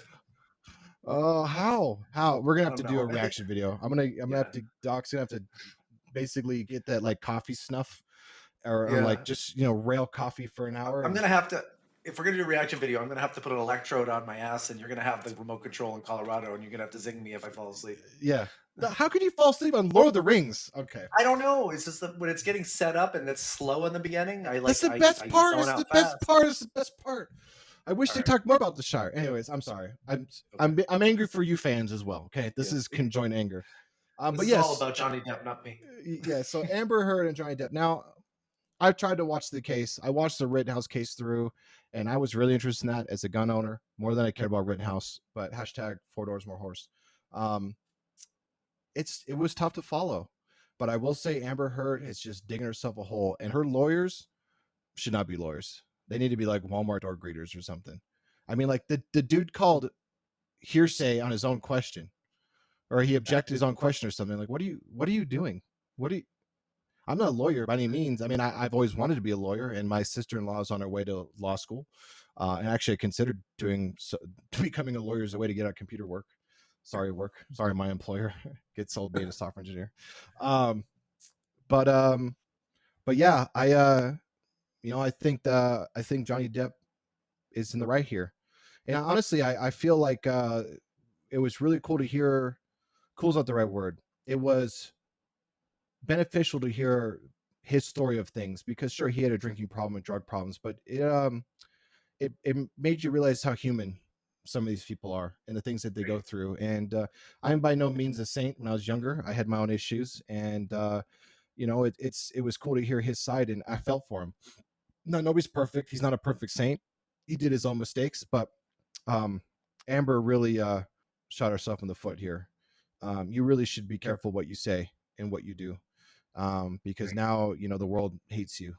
Oh, how? We're gonna have to don't do a know. reaction video. I'm gonna have to. Doc's gonna have to basically get that coffee snuff, or Yeah. just rail coffee for an hour. I'm gonna have to. If we're gonna do a reaction video, I'm gonna have to put an electrode on my ass, and you're gonna have the remote control in Colorado, and you're gonna have to zing me if I fall asleep. Yeah. How could you fall asleep on Lord of the Rings? Okay. I don't know. It's just that when it's getting set up and it's slow in the beginning, That's the best part. zone It's the out best fast. part. It's the best part. I wish to Alright. talk more about the Shire. Anyways, I'm sorry. I'm angry for you fans as well. Okay, this Yeah. is conjoined anger. This But is yes, all about Johnny Depp, not me. yeah. So Amber Heard and Johnny Depp. Now, I've tried to watch the case. I watched the Rittenhouse case through, and I was really interested in that as a gun owner, more than I cared about Rittenhouse. But hashtag 4 doors more horse. It was tough to follow, but I will say Amber Heard is just digging herself a hole, and her lawyers should not be lawyers. They need to be like Walmart door greeters or something. I mean, the dude called hearsay on his own question, or he objected his own question or something. Like, what are you doing? I'm not a lawyer by any means. I mean, I've always wanted to be a lawyer, and my sister-in-law is on her way to law school, and actually I considered becoming a lawyer as a way to get out computer work. Sorry, my employer gets sold being a software engineer. But yeah, I think Johnny Depp is in the right here. And honestly, I feel like it was really cool to hear. Cool is not the right word. It was beneficial to hear his story of things, because sure, he had a drinking problem and drug problems, but it made you realize how human some of these people are and the things that they go through. And I'm by no means a saint. When I was younger, I had my own issues, and it was cool to hear his side, and I felt for him. No, nobody's perfect. He's not a perfect saint. He did his own mistakes, but Amber really shot herself in the foot here. You really should be careful what you say and what you do, because now the world hates you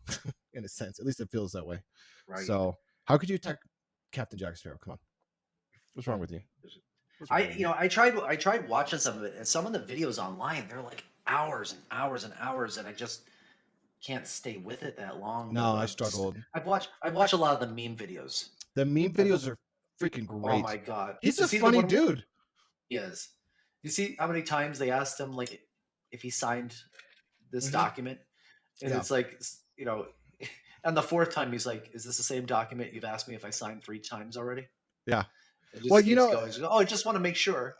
in a sense. At least it feels that way. Right. So how could you attack Captain Jack Sparrow? Come on, what's wrong with you? I tried watching some of it, and some of the videos online, they're like hours and hours and hours, and I just can't stay with it that long. No, I struggled. I've watched a lot of the meme videos. The meme videos are freaking great. Oh my god, he's a funny dude. He is. You see how many times they asked him if he signed this document, and it's like, and the 4th time he's like, "Is this the same document you've asked me if I signed 3 times already?" Yeah. Well, I just want to make sure.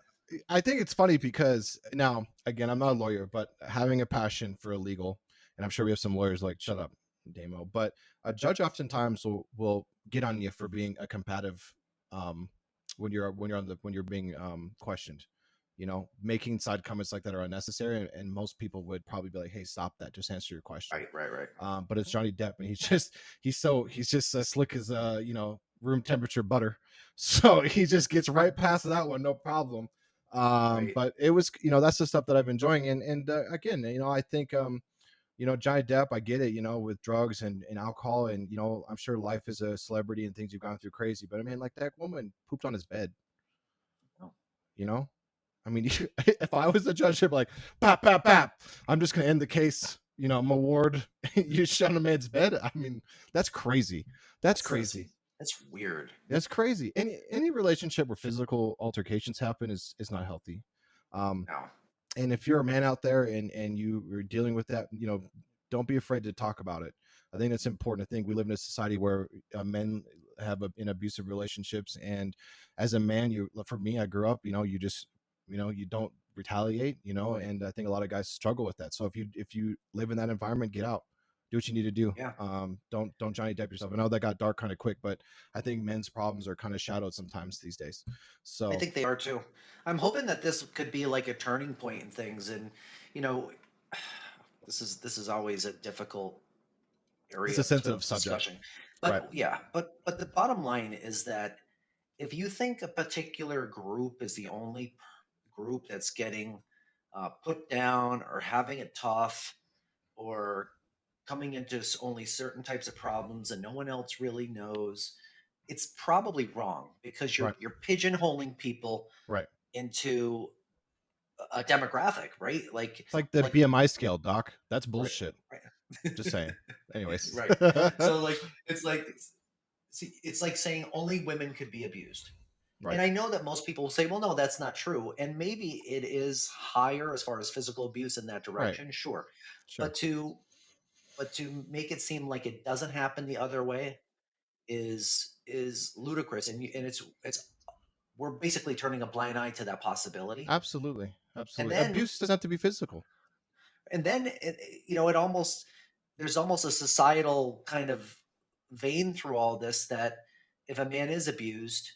I think it's funny because now, again, I'm not a lawyer, but having a passion for legal, and I'm sure we have some lawyers like, shut up, Damo, but a judge oftentimes will get on you for being a combative when you're being questioned. Making side comments like that are unnecessary, and most people would probably be like, "Hey, stop that! Just answer your question." Right. But it's Johnny Depp, and he's just as slick as room temperature butter, so he just gets right past that one, no problem. Right. But it was, that's the stuff that I've been enjoying, and again, I think Johnny Depp, I get it, with drugs and alcohol, and I'm sure life as a celebrity and things you've gone through crazy, but I mean, like, that woman pooped on his bed. Oh. I mean, if I was the judge, I'd be like, pap, pap, pap. I'm just going to end the case. I'm a ward. You shut a man's bed. I mean, that's crazy. That's crazy. That's weird. That's crazy. Any relationship where physical altercations happen is not healthy. No. And if you're a man out there and you're dealing with that, don't be afraid to talk about it. I think that's important. I think we live in a society where men have in abusive relationships, and as a man, for me, I grew up, you don't retaliate, and I think a lot of guys struggle with that. So if you live in that environment, get out, do what you need to do. Yeah. Don't Johnny Depp yourself. I know that got dark kind of quick, but I think men's problems are kind of shadowed sometimes these days. I So think they are too. I'm hoping that this could be like a turning point in things, and you know, this is always a difficult it's area a sensitive of subject, discussion. right? But yeah, but the bottom line is that if you think a particular group is the only group that's getting put down or having it tough or coming into only certain types of problems and no one else really knows, it's probably wrong because Right, you're pigeonholing people right. into a demographic, right? It's like the Like BMI scale, doc. That's right, bullshit. right, Just saying. Anyways. right. So like it's like see, it's like saying only women could be abused. And Right. I know that most people will say, well, no, that's not true. And maybe it is higher as far as physical abuse in that Right. direction, sure. Sure. But to make it seem like it doesn't happen the other way is ludicrous. And it's we're basically turning a blind eye to that possibility. Absolutely. And Absolutely. then Abuse doesn't have to be physical. it almost there's almost a societal kind of vein through all this that if a man is abused,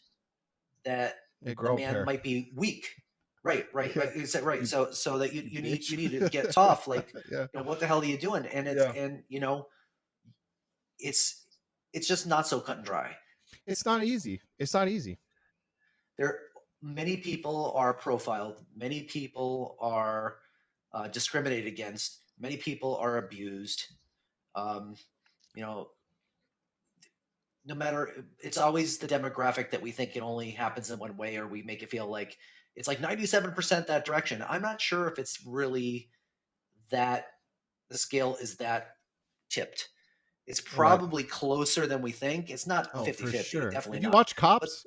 that Hey, the grow a man pair. might be weak. Right. Yeah. You said right. You, So that you you bitch. need to get tough. Like, Yeah. what the hell are you doing? And it's Yeah. and it's it's just not so cut and dry. It's not easy. It's not easy. There many people are profiled. Many people are discriminated against. Many people are abused. Um, you know, no matter it's always the demographic that we think it only happens in one way, or we make it feel like it's like 97% that direction. I'm not sure if it's really that the scale is that tipped. It's Right. probably closer than we think. It's not Oh, for 50-50, sure. definitely If you not. watch But Cops,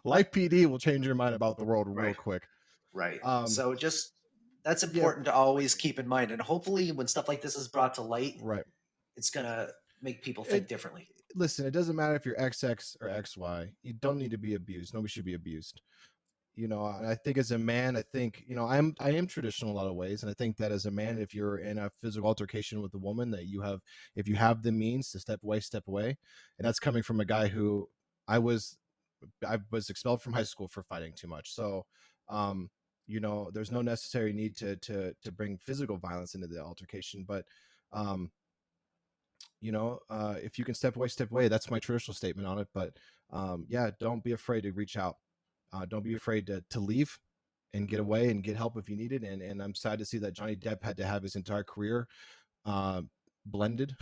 Life PD will change your mind about the world real right, quick. right. Um, So just that's yeah, important to always keep in mind. And hopefully when stuff like this is brought to light, right. it's gonna make people think It differently. Listen, it doesn't matter if you're XX or XY. You don't need to be abused. Nobody should be abused. And I think as a man, I think, I am traditional in a lot of ways. And I think that as a man, if you're in a physical altercation with a woman, that if you have the means to step away. And that's coming from a guy who I was, I was expelled from high school for fighting too much. So, there's no necessary need to bring physical violence into the altercation. But, um, if you can step away, step away. That's my traditional statement on it. But yeah, don't be afraid to reach out. Don't be afraid to leave and get away and get help if you need it. And I'm sad to see that Johnny Depp had to have his entire career uh, blended,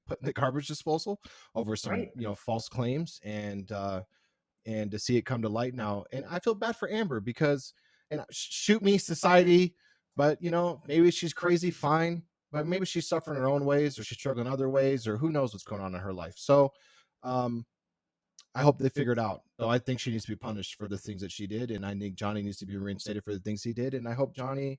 put in the garbage disposal over some Right. false claims, and to see it come to light now. And I feel bad for Amber because, and shoot me, society, but maybe she's crazy, fine, but maybe she's suffering her own ways, or she's struggling other ways, or who knows what's going on in her life. So, um, I hope they figure it out. Though I think she needs to be punished for the things that she did, and I think Johnny needs to be reinstated for the things he did. And I hope Mr.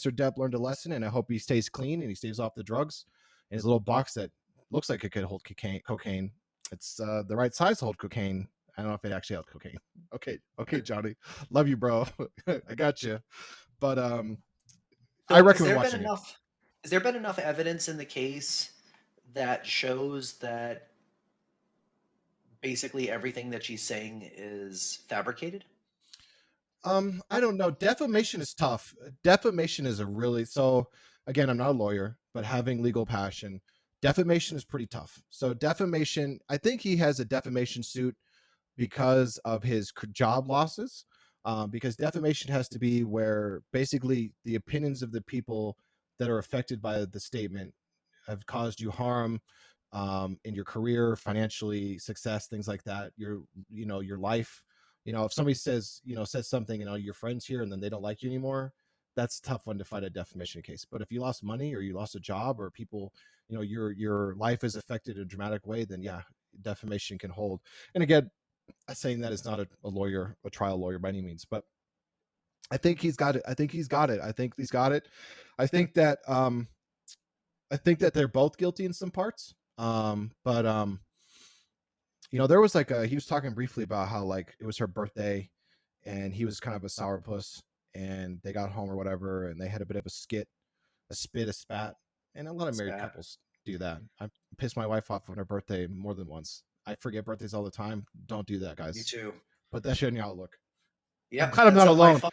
Depp learned a lesson, and I hope he stays clean and he stays off the drugs. And his little box that looks like it could hold cocaine. It's the right size to hold cocaine. I don't know if it actually held cocaine. Okay, Johnny, love you, bro. I got you. But I So recommend watching it. has there been enough evidence in the case that shows that basically everything that she's saying is fabricated? I don't know. Defamation is tough. Defamation is a really so again, I'm not a lawyer, but having legal passion, defamation is pretty tough. So defamation, I think he has a defamation suit because of his job losses. Because defamation has to be where basically the opinions of the people that are affected by the statement have caused you harm in your career, financially, success, things like that. Your life. If somebody says something, your friends here, and then they don't like you anymore, that's a tough one to fight a defamation case. But if you lost money or you lost a job or people, your life is affected in a dramatic way, then yeah, defamation can hold. And again, I'm saying that is not a lawyer, a trial lawyer by any means, but I think he's got it. I think he's got it. I think he's got it. I think that they're both guilty in some parts. But there was he was talking briefly about how like it was her birthday and he was kind of a sourpuss and they got home or whatever, and they had a bit of a spat, and a lot of married Spat. couples do that. I pissed my wife off on her birthday more than once. I forget birthdays all the time. Don't do that, Me guys. too. Put that shit in your Outlook. I'm Yep, glad I'm that's not on my alone. phone.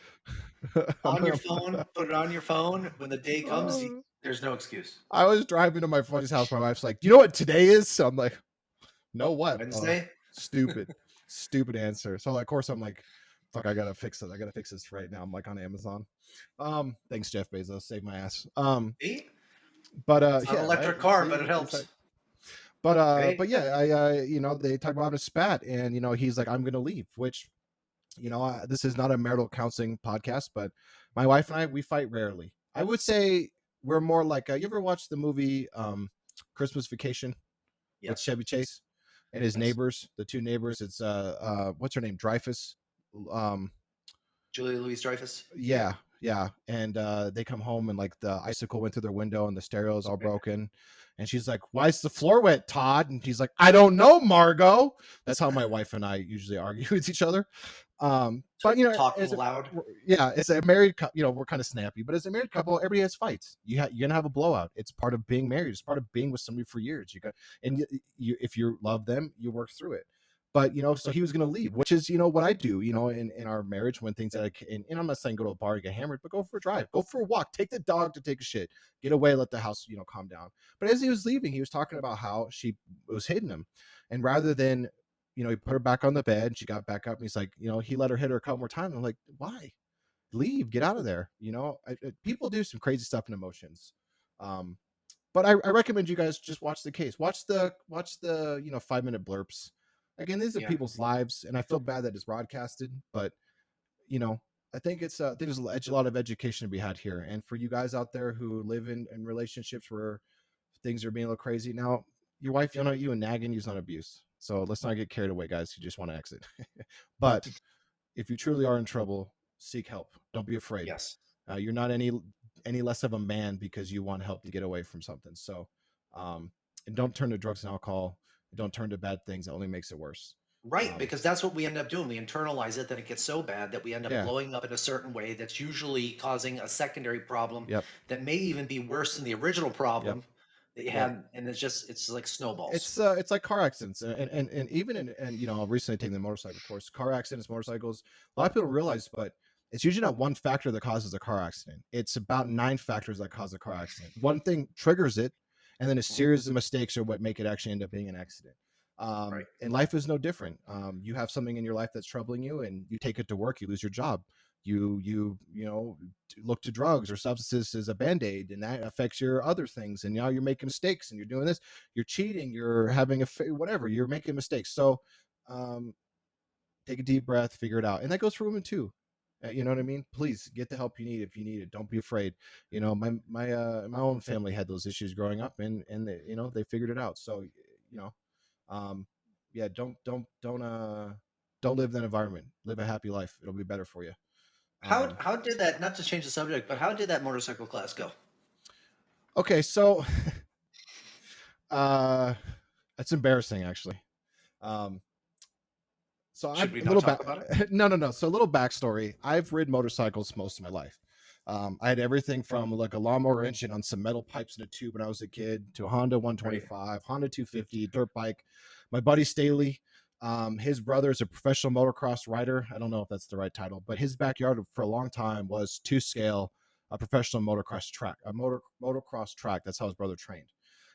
On your phone, put it on your phone. When the day comes, there's no excuse. I was driving to my buddy's house. My wife's like, "Do you know what today is?" So I'm like, "No, what?" Wednesday. Stupid answer. So of course I'm like, "Fuck, I gotta fix it. I gotta fix this right now." I'm like on Amazon. Thanks Jeff Bezos, saved my ass. See? But It's not an yeah, right. electric car, See, but it helps. but Right? yeah, I they talk about a spat, and he's like, "I'm gonna leave," which this is not a marital counseling podcast, but my wife and I, we fight rarely. I would say we're more like, you ever watch the movie Christmas Vacation with Yes. Chevy Chase and his Yes. neighbors, the two neighbors? It's what's her name, Dreyfus? Julia Louis-Dreyfus. Yeah, and they come home, and like the icicle went through their window and the stereo's all broken, and she's like, "Why's the floor wet, Todd?" And he's like, "I don't know, Margot." That's how my wife and I usually argue with each other. But Talking loud. it's a married couple, we're kind of snappy, but as a married couple, everybody has fights. You're gonna have a blowout. It's part of being married. It's part of being with somebody for years. And if you love them, you work through it. But so he was going to leave, which is what I do in our marriage when things that and I'm not saying go to a bar and get hammered, but go for a drive, go for a walk, take the dog to take a shit, get away, let the house calm down. But as he was leaving, he was talking about how she was hitting him, and rather than he put her back on the bed, and she got back up, and he's like, he let her hit her a couple more times. I'm like, why? Leave, get out of there. People do some crazy stuff in emotions. But I recommend you guys just watch the case, watch the 5-minute blurps. Again, these are people's lives, and I feel bad that it's broadcasted, but I think there's a lot of education to be had here. And for you guys out there who live in relationships where things are being a little crazy, now your wife, you and nagging, you's not abuse. So let's not get carried away, guys who just want to exit. But if you truly are in trouble, seek help. Don't be afraid. Yes. You're not any less of a man because you want help to get away from something. So, and don't turn to drugs and alcohol. Don't turn to bad things. It only makes it worse. Right, because that's what we end up doing. We internalize it, then it gets so bad that we end up Yeah. blowing up in a certain way that's usually causing a secondary problem Yep. that may even be worse than the original problem that you Yep. had, and it's like snowballs. It's like car accidents, and even in recently taking the motorcycle course, car accidents, motorcycles. A lot of people don't realize, but it's usually not one factor that causes a car accident. It's about 9 factors that cause a car accident. One thing triggers it, and then a series of mistakes are what make it actually end up being an accident. Right. And life is no different. You have something in your life that's troubling you, and you take it to work, you lose your job. You look to drugs or substances as a band-aid, and that affects your other things. And now you're making mistakes, and you're doing this, you're cheating, you're having whatever, you're making mistakes. So take a deep breath, figure it out. And that goes for women too. You know what I mean? Please get the help you need if you need it. Don't be afraid. My own family had those issues growing up, and they figured it out. So yeah, don't live in that environment. Live a happy life. It'll be better for you. How did that, not to change the subject, but how did that motorcycle class go? Okay, so it's embarrassing actually. So Should we not talk about it? No. So a little backstory. I've ridden motorcycles most of my life. I had everything from like a lawnmower engine on some metal pipes in a tube when I was a kid to a Honda 125, Honda 250, dirt bike. My buddy Staley, his brother is a professional motocross rider. I don't know if that's the right title, but his backyard for a long time was to scale a professional motocross track, motocross track. That's how his brother trained.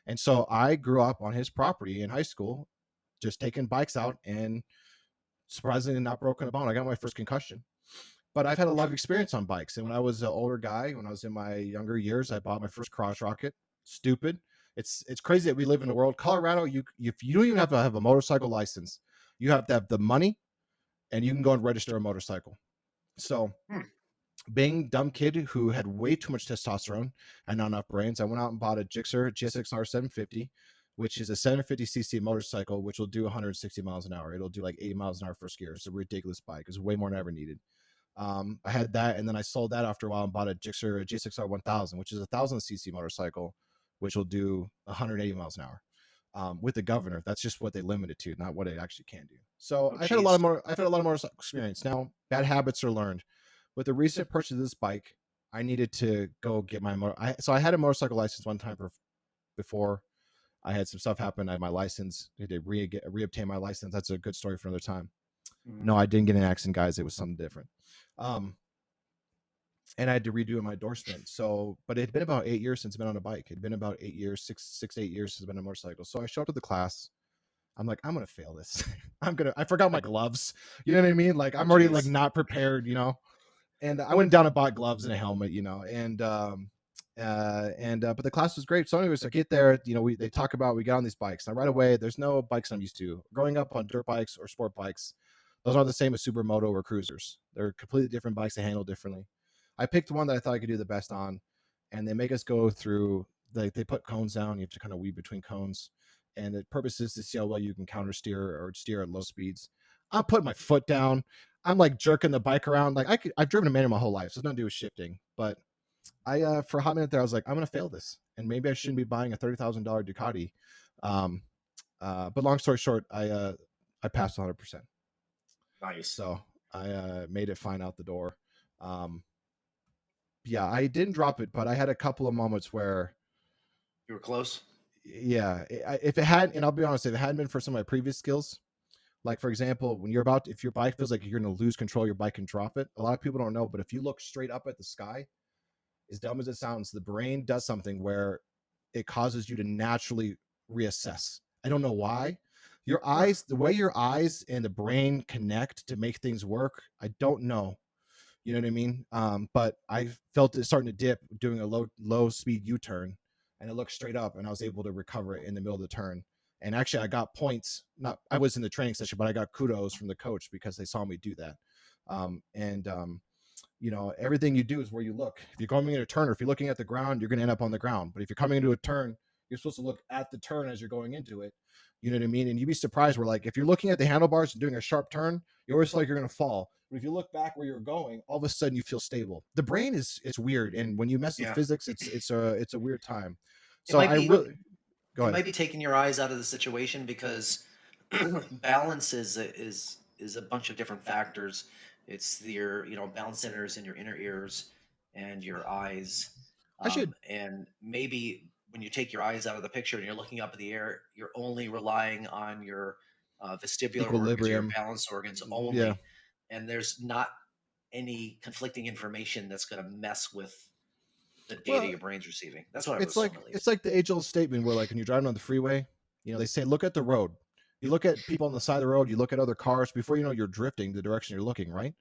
And so I grew up on his property in high school, just taking bikes out and surprisingly not broken a bone. I got my first concussion. But I've had a lot of experience on bikes. And when I was an older guy, when I was in my younger years, I bought my first cross rocket. Stupid. It's crazy that we live in a world. Colorado, if you don't even have to have a motorcycle license, you have to have the money, and you can go and register a motorcycle. So being dumb kid who had way too much testosterone and not enough brains, I went out and bought a Gixxer GSXR 750, which is a 750cc motorcycle, which will do 160 miles an hour. It'll do like 80 miles an hour first gear. It's a ridiculous bike. It's way more than I ever needed. I had that, and then I sold that after a while and bought a Gixxer GSXR 1000, which is a 1000cc motorcycle, which will do 180 miles an hour. With the governor, that's just what they limit it to, not what it actually can do. So I've had a lot of motorcycle experience. Now, bad habits are learned. with the recent purchase of this bike, I needed to go get my so I had a motorcycle license one time before I had some stuff happen. I had my license. I had to reobtain my license. That's a good story for another time. Mhm. No, I didn't get an accident, guys. It was something different. And I had to redo my endorsement. So, but it had been about 8 years since I've been on a bike. It'd been about 8 years, six, 8 years since I've been on a motorcycle. So I show up to the class. I'm like, I'm gonna fail this. I forgot my gloves. You know what I mean? Like I'm already like Jeez. not prepared, And I went down and bought gloves and a helmet, but the class was great. So anyways, I get there, they talk about, we got on these bikes. Now right away, there's no bikes I'm used to. Growing up on dirt bikes or sport bikes, those aren't the same as supermoto or cruisers. They're completely different bikes. They handle differently. I picked one that I thought I could do the best on, and they make us go through, they put cones down. You have to kind of weave between cones, and the purpose is to see how well you can counter steer or steer at low speeds. I'm putting my foot down. I'm like jerking the bike around. Like I've driven a manual my whole life, so it's nothing to do with shifting. But I for a hot minute there, I was like, I'm gonna fail this, and maybe I shouldn't be buying a $30,000 Ducati. But long story short, I passed 100%. Nice. So I made it fine out the door. Yeah, I didn't drop it, but I had a couple of moments where, You were close. yeah, if it had, and I'll be honest, if it hadn't been for some of my previous skills, like for example, if your bike feels like you're going to lose control of your bike and drop it, a lot of people don't know, but if you look straight up at the sky, as dumb as it sounds, the brain does something where it causes you to naturally reassess. I don't know why. Your eyes, the way your eyes and the brain connect to make things work, I don't know. You know what I mean? But I felt it starting to dip doing a low speed U-turn, and it looked straight up, and I was able to recover it in the middle of the turn. And actually, I got points. Not I was in the training session, but I got kudos from the coach because they saw me do that. And everything you do is where you look. If you're coming into a turn, or if you're looking at the ground, you're going to end up on the ground. But if you're coming into a turn, you're supposed to look at the turn as you're going into it. You know what I mean? And you'd be surprised where, like, if you're looking at the handlebars and doing a sharp turn, you always feel like you're going to fall. But if you look back where you're going, all of a sudden you feel stable. The brain it's weird, and when you mess with Yeah. physics, it's a weird time. It So might I be really go it ahead. might be taking your eyes out of the situation because balance is a bunch of different factors. It's your balance centers in your inner ears and your eyes, I should and maybe when you take your eyes out of the picture and you're looking up in the air, you're only relying on your vestibular organs or your equilibrium. balance organs Yeah. only, and there's not any conflicting information that's going to mess with the data Well, your brain's receiving. That's what I would it's assume, like at it's least. like the age-old statement where, like, when you're driving on the freeway, they say look at the road. You look at people on the side of the road, you look at other cars before you know you're drifting the direction you're looking, right?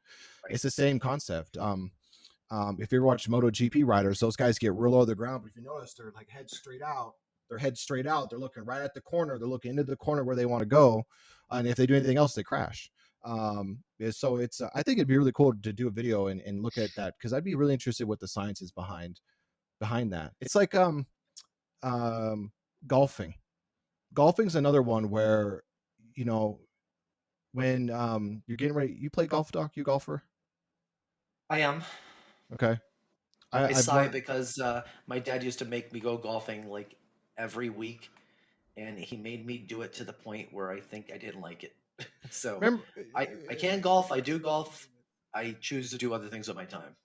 Right. It's the same concept. If you ever watch MotoGP riders, those guys get real low to the ground, but if you notice, they're like head straight out. They're head straight out. They're looking right at the corner. They're looking into the corner where they want to go, and if they do anything else, they crash. So it's I think it'd be really cool to do a video and look at that, because I'd be really interested what the science is behind that. It's like um golfing. Golfing's another one where, you know when you're getting ready, you play golf, Doc? You golfer? I am. Okay. I I've sigh learned. because my dad used to make me go golfing like every week, and he made me do it to the point where I think I didn't like it. So Remember, I can golf. I do golf. I choose to do other things with my time.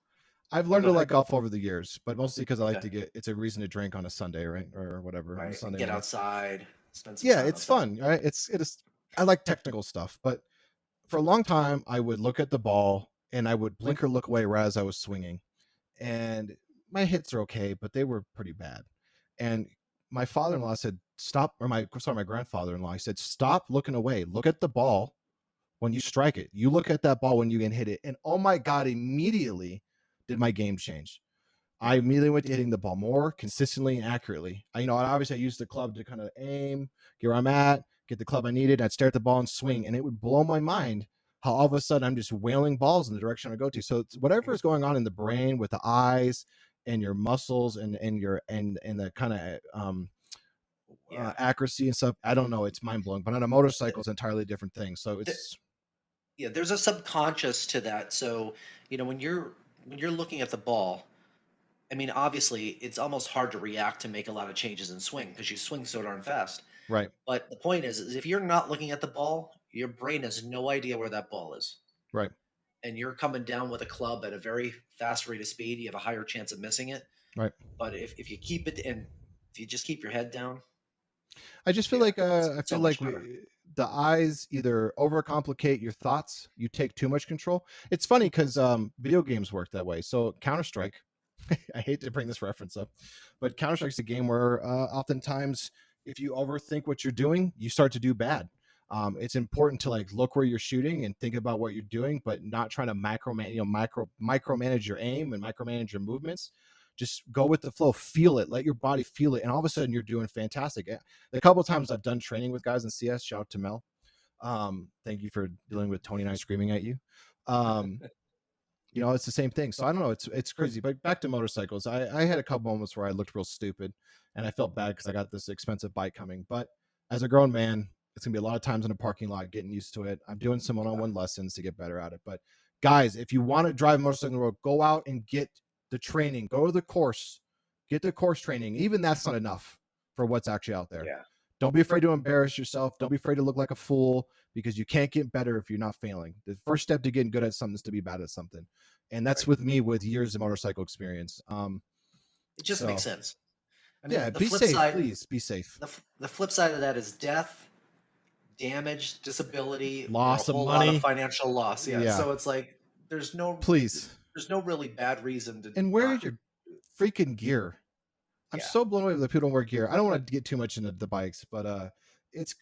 I've But learned go to ahead. like golf over the years, but mostly because I like Okay. to get, it's a reason to drink on a Sunday, right, or whatever, on a Right. Sunday Get night. outside. Spend some Yeah, time it's outside. fun, right? It is. I like technical stuff, but for a long time, I would look at the ball and I would blink or look away right as I was swinging, and my hits are okay, but they were pretty bad. And my father-in-law said, "Stop," or my grandfather-in-law, he said, "Stop looking away. Look at the ball when you strike it. You look at that ball when you can hit it." And oh my God, immediately did my game change. I Yeah. immediately went to hitting the ball more consistently and accurately. Obviously I used the club to kind of aim, get where I'm at, get the club I needed. I'd stare at the ball and swing, and it would blow my mind how all of a sudden I'm just wailing balls in the direction I go to. So it's whatever is going on in the brain with the eyes and your muscles and your and the kind of Yeah. accuracy and stuff. I don't know. It's mind blowing. But on a motorcycle, it's an entirely different thing. So Th- it's yeah. There's a subconscious to that. So when you're looking at the ball, I mean, obviously, it's almost hard to react to make a lot of changes in swing because you swing so darn fast. right, But the point is if you're not looking at the ball, your brain has no idea where that ball is. right. and you're coming down with a club at a very fast rate of speed, you have a higher chance of missing it. Right. But if you keep it and if you just keep your head down, I just feel yeah, like it's I so feel much like better. the eyes either overcomplicate your thoughts, you take too much control. It's funny because video games work that way. So Counter Strike, I hate to bring this reference up, but Counter Strike's a game where oftentimes if you overthink what you're doing, you start to do bad. It's important to like look where you're shooting and think about what you're doing, but not trying to micromanage your aim and micromanage your movements. Just go with the flow, feel it, let your body feel it, and all of a sudden you're doing fantastic. The couple of times I've done training with guys in CS, shout out to Mel. Thank you for dealing with Tony and I screaming at you. Um, it's the same thing. So I don't know. It's crazy. But back to motorcycles, I had a couple moments where I looked real stupid, and I felt bad because I got this expensive bike coming. But as a grown man, it's gonna be a lot of times in a parking lot getting used to it. I'm doing some one-on-one lessons to get better at it. But guys, if you want to drive a motorcycle on the road, go out and get the training. Go to the course, get the course training. Even that's not enough for what's actually out there. Yeah, Don't be afraid to embarrass yourself. Don't be afraid to look like a fool because you can't get better if you're not failing. The first step to getting good at something is to be bad at something. And that's right. with me with years of motorcycle experience. It just makes So sense. I mean, yeah, the be flip safe, side, please be safe. the flip side of that is death, damage, disability, or a Loss of whole lot of money. financial loss. Yeah, Yeah, so it's like there's no please. there's no really bad reason to And wear not. your freaking gear. I'm Yeah, so blown away that people don't wear gear. I don't want to get too much into the bikes, but it's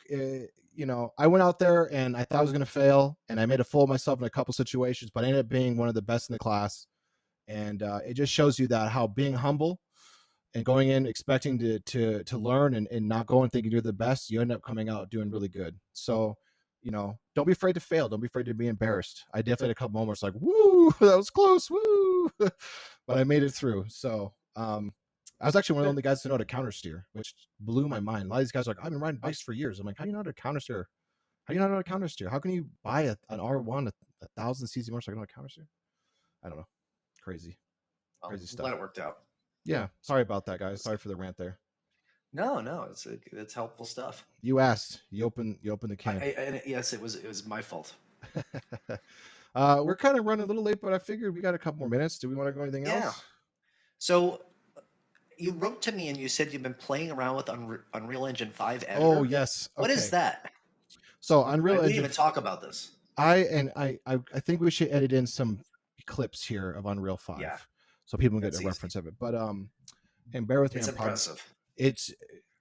I went out there and I thought I was gonna fail, and I made a fool of myself in a couple situations, but I ended up being one of the best in the class. And it just shows you that how being humble and going in expecting to learn and not going thinking you're the best, you end up coming out doing really good. So don't be afraid to fail, don't be afraid to be embarrassed. I definitely had a couple moments like, woo, that was close, woo, but I made it through. So I was actually one of the good. only guys to know how to counter steer, which blew my mind. A lot of these guys are like, I've been riding bikes for years. I'm like, how do you know how to counter steer? How do you not know how to counter steer? How can you buy an R1, a 1,000 cc motorcycle, know how to counter steer? I don't know. Crazy, Well, crazy I'm glad stuff. it worked out. Yeah, sorry about that, guys. Sorry for the rant there. No, no, it's helpful stuff. You asked. You open the can. And yes, it was my fault. We're kind of running a little late, but I figured we got a couple more minutes. Do we want to go anything Yeah. else? So you wrote to me and you said you've been playing around with Unreal Engine 5 Oh editor. yes. What is Okay. that? So We Unreal didn't Engine. even talk about this. I think we should edit in some clips here of Unreal 5, Yeah, so people can get that's a easy. reference of it. But and bear with me, It's I'm probably impressive. it's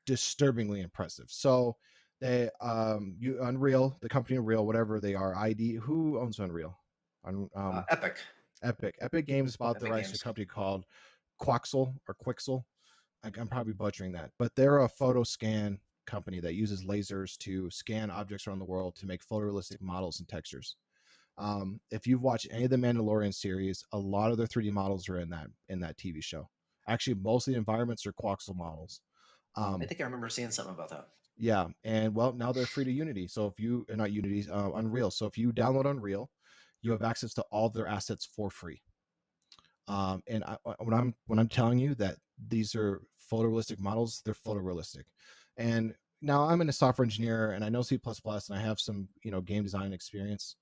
disturbingly impressive. So they Unreal, the company Unreal, whatever they are, ID, who owns Unreal? Epic. Epic Games bought the Epic rights to a Games. company called Quixel. I'm probably butchering that, but they're a photo scan company that uses lasers to scan objects around the world to make photorealistic models and textures. If you've watched any of the Mandalorian series, a lot of their 3D models are in that TV show. Actually, most of the environments are Quixel models. I Um, think I remember seeing something about that. yeah, and well, now they're free to Unity. So if you not Unity, Unreal. So if you download Unreal, you have access to all of their assets for free. And when I'm telling you that these are photorealistic models, they're photorealistic. And now I'm a software engineer and I know C++ and I have some game design experience,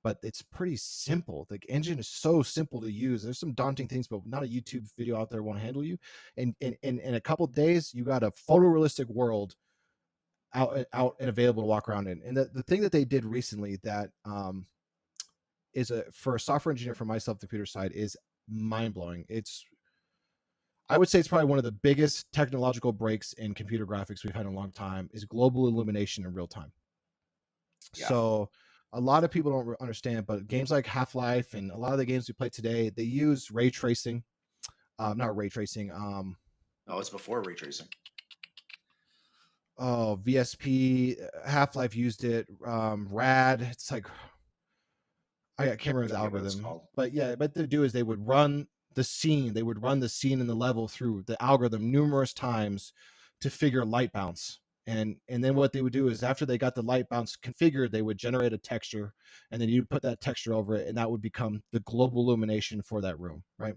but it's pretty simple. The engine is so simple to use. There's some daunting things, but not a YouTube video out there won't handle you. And in a couple of days, you got a photorealistic world out and available to walk around in. And the thing that they did recently that is for a software engineer from myself, the computer side, is mind blowing. I would say it's probably one of the biggest technological breaks in computer graphics we've had in a long time is global illumination in real time. Yeah. So a lot of people don't understand, but games like Half-Life and a lot of the games we play today, they use ray tracing. Not ray tracing. No, it's before ray tracing. Oh, VSP. Half-Life used it. Rad. It's like I can't remember the algorithm, but yeah, what they do is they would run the scene. They would run the scene and the level through the algorithm numerous times to figure light bounce. And then what they would do is after they got the light bounce configured, they would generate a texture, and then you'd put that texture over it, and that would become the global illumination for that room, right?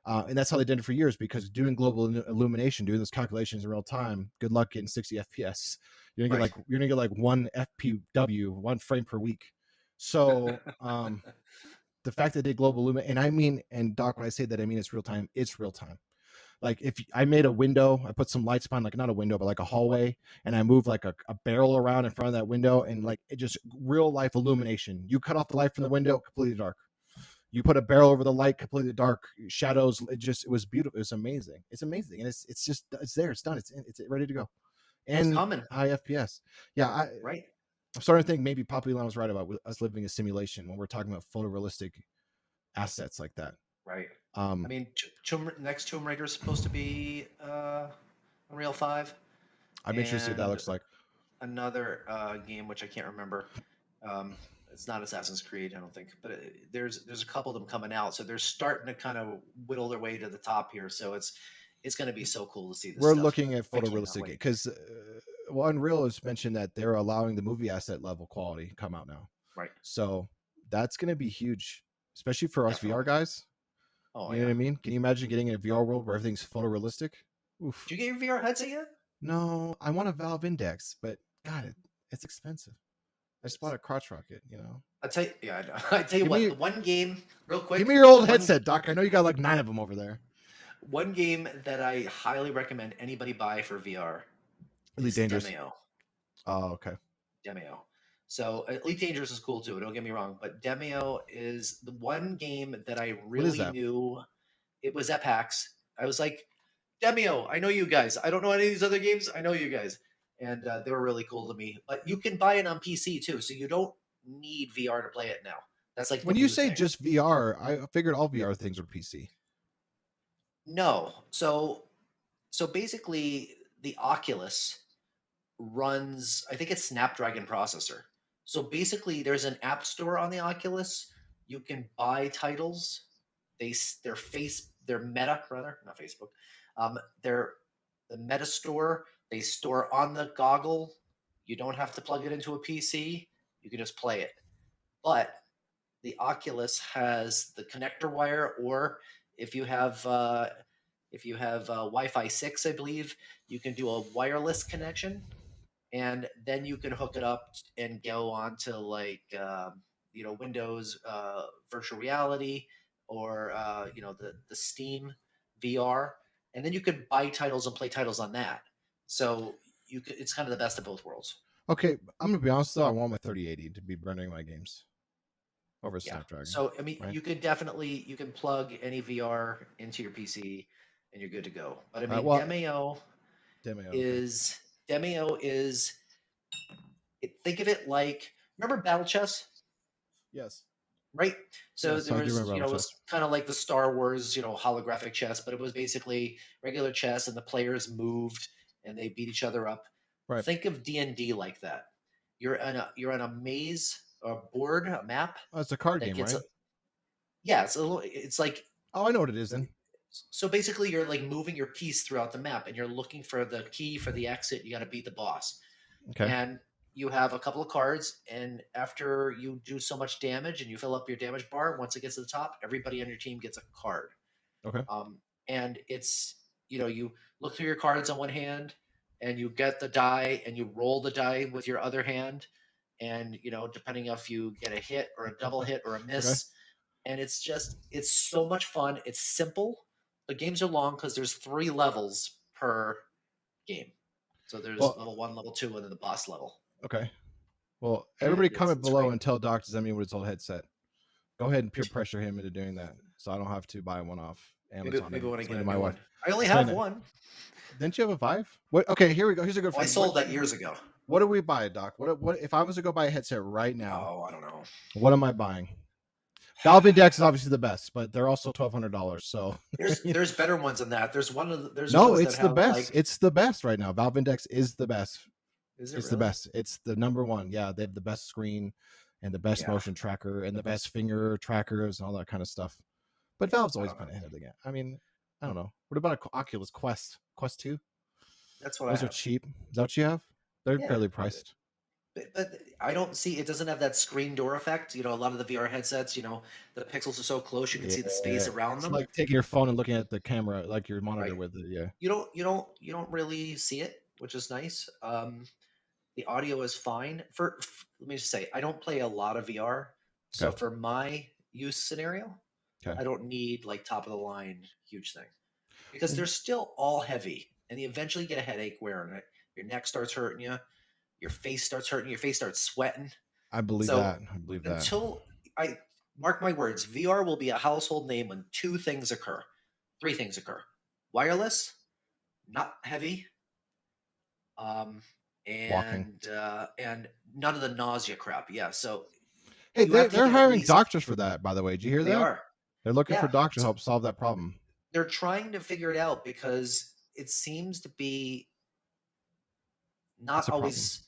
And that's how they did it for years, because doing global illumination, doing those calculations in real time, good luck getting 60 FPS. You're gonna get like one FPW, one frame per week. So the fact that they global illuminate, and I mean, and Doc, when I say that, I mean it's real time. It's real time. Like if I made a window, I put some lights behind, like not a window, but like a hallway, and I moved like a barrel around in front of that window, and like it just real life illumination. You cut off the light from the window, completely dark. You put a barrel over the light, completely dark. Shadows. It was beautiful. It was amazing. It's amazing, and it's just it's there. It's done. It's ready to go. And coming. high FPS. Yeah, Right. I'm starting to think maybe Papa Elon was right about us living a simulation when we're talking about photorealistic assets like that. Right. I mean, next Tomb Raider is supposed to be Unreal 5. I'm interested what that And looks like. another game which I can't remember. It's not Assassin's Creed, I don't think, but there's a couple of them coming out, so they're starting to kind of whittle their way to the top here. So it's going to be so cool to see this. We're stuff. looking at I cannot photorealistic wait. because well, Unreal has mentioned that they're allowing the movie asset level quality come out now. Right. So that's going to be huge, especially for us Definitely. VR guys. Oh, You know what I mean? Can you imagine getting in a VR world where everything's photorealistic? Oof. Did you get your VR headset yet? No, I want a Valve Index, but God, it's expensive. I just bought a crotch rocket, you know. I tell you, yeah, I know. I tell you Give what, me- the one game, real quick. Give me your old one- headset, Doc. I know you got like 9 of them over there. One game that I highly recommend anybody buy for VR Elite is Dangerous. Demeo. Oh, okay. Demeo. So Elite Dangerous is cool too. Don't get me wrong, but Demeo is the one game that I really that? knew. It was at PAX. I was like, Demeo, I know you guys. I don't know any of these other games. I know you guys, and they were really cool to me. But you can buy it on PC too, so you don't need VR to play it now. That's like When you say just VR, I figured all VR things were PC. No. So basically the Oculus runs, I think it's Snapdragon processor. So basically there's an app store on the Oculus. You can buy titles. Their Meta rather, not Facebook. They're the Meta store. They store on the goggle. You don't have to plug it into a PC. You can just play it. But the Oculus has the connector wire, or if you have Wi-Fi 6, I believe you can do a wireless connection, and then you can hook it up and go on to like Windows virtual reality, or the Steam VR, and then you can buy titles and play titles on that. So it's kind of the best of both worlds. Okay, I'm gonna be honest though. I want my 3080 to be rendering my games over Snapdragon. So I mean, right? you can plug any VR into your PC, and you're good to go. But I mean, Demeo Demeo is think of it like, remember Battle Chess? Yes. Right. So Yes, there was, it was kind of like the Star Wars, holographic chess, but it was basically regular chess, and the players moved and they beat each other up. Right. Think of D&D like that. You're on a maze, a board, a map. Oh, it's a card game, right? Yeah, it's like. Oh, I know what it is then. So basically, you're like moving your piece throughout the map, and you're looking for the key for the exit. You got to beat the boss. Okay. And you have a couple of cards, and after you do so much damage and you fill up your damage bar, once it gets to the top, everybody on your team gets a card. Okay. And it's, you look through your cards on one hand, and you get the die, and you roll the die with your other hand, and depending if you get a hit or a double hit or a miss. Okay. And it's so much fun. It's simple. The games are long because there's 3 levels per game. So there's level 1, level 2, and then the boss level. Okay. Well, everybody comment below and tell Doc Zemi with his old headset. Go ahead and peer pressure him into doing that, so I don't have to buy one off Amazon. Maybe when I get my wife. I only have one. Didn't you have a Vive? What? Okay, here we go. Here's a good. I sold that years ago. What do we buy, Doc? What if I was to go buy a headset right now? Oh, I don't know. What am I buying? Valve Index is obviously the best, but they're also $1,200. So there's better ones than that. There's one of the, there's no, it's the best. It's the best right now. Valve Index is the best. Is it it's really? The best. It's the number one. Yeah, they have the best screen and the best motion tracker and the best finger trackers and all that kind of stuff. But Valve's always been ahead of the game. I mean, I don't know. What about an Oculus Quest 2? That's what those are cheap. Is that what you have? They're fairly priced. But I don't see, it doesn't have that screen door effect. A lot of the VR headsets, the pixels are so close you can see the space around them. It's like taking your phone and looking at the camera, like your monitor with it. Yeah. You don't really see it, which is nice. The audio is fine. Let me just say, I don't play a lot of VR, so for my use scenario. Okay. I don't need like top of the line huge thing because Well, they're still all heavy, and you eventually get a headache wearing it. Your neck starts hurting you, your face starts hurting, your face starts sweating. I believe So that. I believe that. until I mark my words, VR will be a household name when two things occur, three things occur: wireless, not heavy, um, Walking. and none of the nausea crap. Yeah, so Hey, you have to they're have at hiring least doctors for that, by the way. Did you hear they that? are. They're looking for Yeah, doctors to help solve that problem. they're trying to figure it out because it seems to be It's not a problem. always.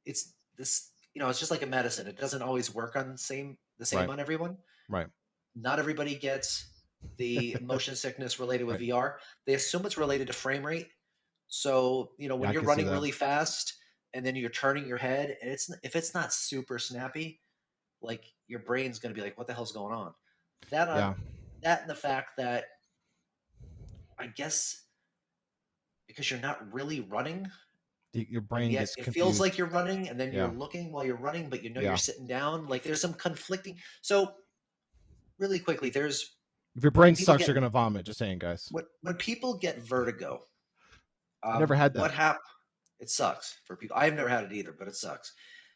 It's this, it's just like a medicine. It doesn't always work on the same Right. on everyone. Right. Not everybody gets the motion sickness related with Right. VR. They assume it's related to frame rate. So, Yeah, when I you're can see running that. really fast and then you're turning your head, and if it's not super snappy, like your brain's going to be like, what the hell's going on? That on Yeah. that and the fact that I guess because you're not really running, Your and brain yet gets it feels like confused. you're running, and then you're Yeah. looking while you're running, but you're Yeah. sitting down. Like there's some conflicting. So really quickly, there's If your when brain people sucks, get you're gonna vomit. Just saying, guys. when people get vertigo. I've never had What that. happened? It sucks for people. I've never had it either, but it sucks.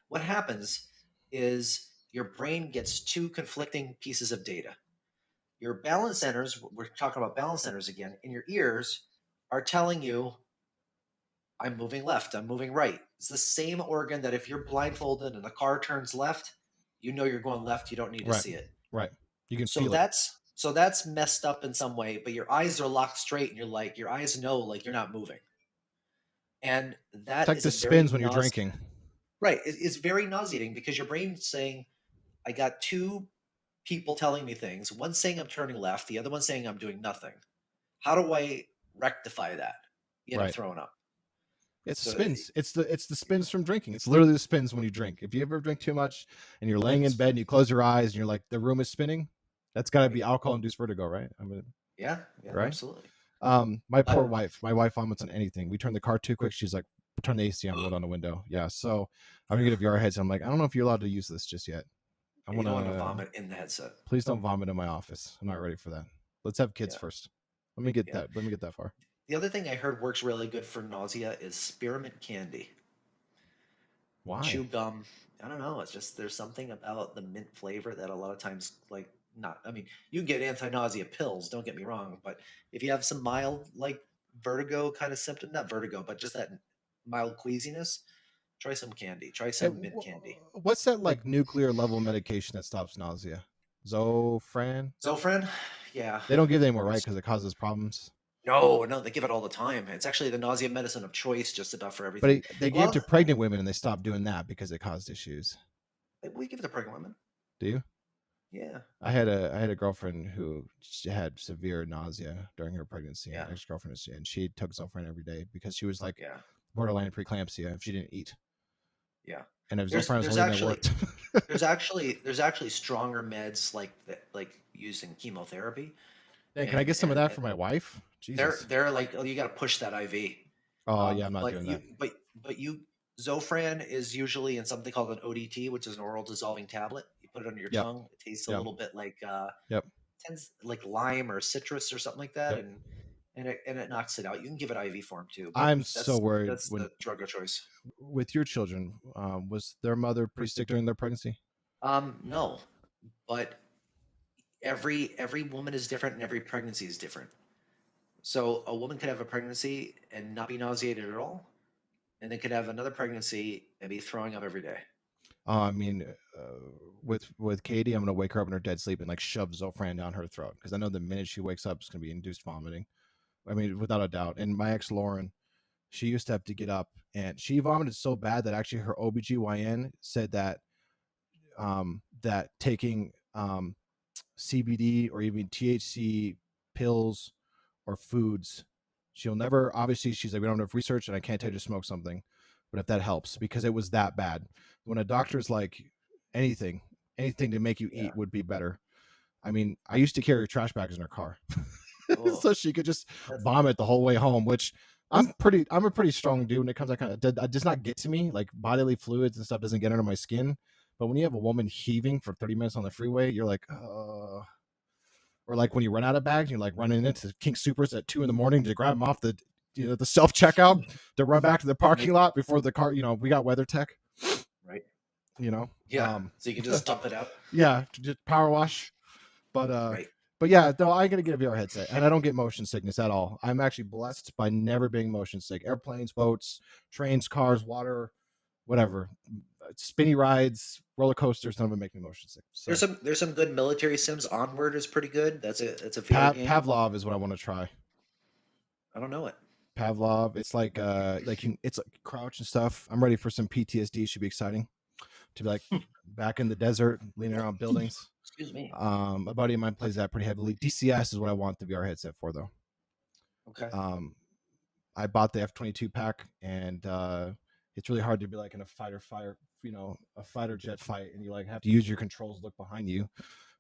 What happens is your brain gets two conflicting pieces of data. Your balance centers, we're talking about balance centers again, in your ears are telling you, I'm moving left, I'm moving right. It's the same organ that if you're blindfolded and the car turns left, you know you're going left, you don't need to Right. see it. Right. You can So feel it. that's messed up in some way, but your eyes are locked straight and your eyes know like you're not moving. And It's that like is the a very spins when you're nauseating. drinking. Right. It's very nauseating because your brain's saying, I got two people telling me things. One saying I'm turning left, the other one saying I'm doing nothing. How do I rectify that? You end up Right. throwing up. It's the So spins. It's the spins from drinking. It's literally the spins when you drink. If you ever drink too much and you're laying in bed and you close your eyes and you're like the room is spinning, that's got to right. be alcohol-induced vertigo, right? I mean, Yeah, yeah, right? absolutely. My poor But wife. My wife vomits on anything. We turn the car too quick. She's like, turn the AC on, roll down the window. Yeah. So I'm gonna get a VR headset. I'm like, I don't know if you're allowed to use this just yet. I you want don't want to to. vomit in the headset. Please don't vomit in my office. I'm not ready for that. Let's have kids Yeah, first. Let me get yeah. that. Let me get that far. The other thing I heard works really good for nausea is spearmint candy. You Why? chew gum. I don't know. It's just there's something about the mint flavor that a lot of times like not. I mean, you can get anti-nausea pills. Don't get me wrong, but if you have some mild like vertigo kind of symptom, not vertigo, but just that mild queasiness, try some candy. Try Hey, some mint candy. what's that like nuclear level medication that stops nausea? Zofran. Zofran, yeah. They don't give it anymore, right? There's Because it causes problems. no, they give it all the time. It's actually the nausea medicine of choice, just about for But everything. they A gave lot it to of pregnant women and they stopped doing that because it caused issues. we give it to pregnant women. Do you? Yeah, I had a girlfriend who had severe nausea during her pregnancy. yeah, Ex-girlfriend, and she took Zofran every day because she was like yeah, borderline preeclampsia if she didn't eat. yeah. And if There's Zofran was the there's only thing that actually worked. there's actually stronger meds like using chemotherapy, Hey, can I and get some of and, that and for my wife? they're Jesus. they're like, oh, you got to push that IV. Oh yeah, I'm not But doing that. you Zofran is usually in something called an ODT, which is an oral dissolving tablet. You put it under your Yep. tongue. It tastes a Yep. little bit like Yep. tends like lime or citrus or something like that, Yep. and it knocks it out. You can give it IV form too, but I'm so worried that's when the drug of choice. with your children. Was their mother pretty sick during their pregnancy? No, but every woman is different and every pregnancy is different. So a woman could have a pregnancy and not be nauseated at all, and then could have another pregnancy and be throwing up every day. I mean, with Katie, I'm gonna wake her up in her dead sleep and like shove Zofran down her throat because I know the minute she wakes up, it's gonna be induced vomiting. I mean, without a doubt. And my ex Lauren, she used to have to get up and she vomited so bad that actually her OBGYN said that taking CBD or even THC pills or foods, she'll never, obviously she's like, we don't have enough research and I can't tell you to smoke something, but if that helps, because it was that bad. When a doctor's like anything to make you Yeah. eat would be better. I mean, I used to carry trash bags in her car Oh, so she could just that's vomit the whole way home, which I'm a pretty strong dude when it comes to that kind of, it does not get to me, like bodily fluids and stuff doesn't get under my skin, But when you have a woman heaving for 30 minutes on the freeway, you're like, or like when you run out of bags, you're like running into King Supers at 2 a.m. to grab them off the self checkout to run back to the parking lot before the car. We got WeatherTech, Right. Yeah. So you can just dump it out. Yeah, just power wash. But Right. But yeah, though I gotta get a VR headset, and I don't get motion sickness at all. I'm actually blessed by never being motion sick. Airplanes, boats, trains, cars, water, whatever, spinny rides, roller coasters, none of them make me motion sick. So There's some good military sims. Onward is pretty good. That's a VR game. Pavlov is what I want to try. I don't know it. Pavlov. It's like it's like crouch and stuff. I'm ready for some PTSD. Should be exciting to be like back in the desert, leaning around buildings. Excuse me. A buddy of mine plays that pretty heavily. DCS is what I want the VR headset for, though. Okay. I bought the F-22 pack, and it's really hard to be like in a a fighter jet fight, and you like have to use your controls, look behind you.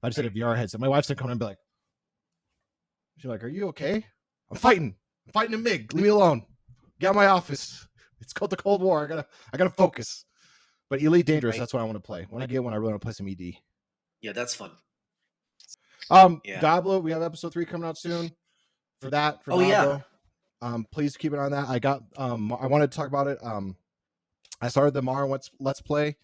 I just had a VR headset. My wife's gonna come in and be like, she's like, "Are you okay?" I'm fighting a MiG. Leave me alone. Get out of my office. It's called the Cold War. I gotta focus. But Elite Dangerous, Right. That's what I want to play. When I get one, I really want to play some ED. Yeah, that's fun. Yeah. Diablo, we have episode 3 coming out soon. For Diablo. Yeah. Please keep it on that. I got I wanted to talk about it. I started the Morrowind Let's Play.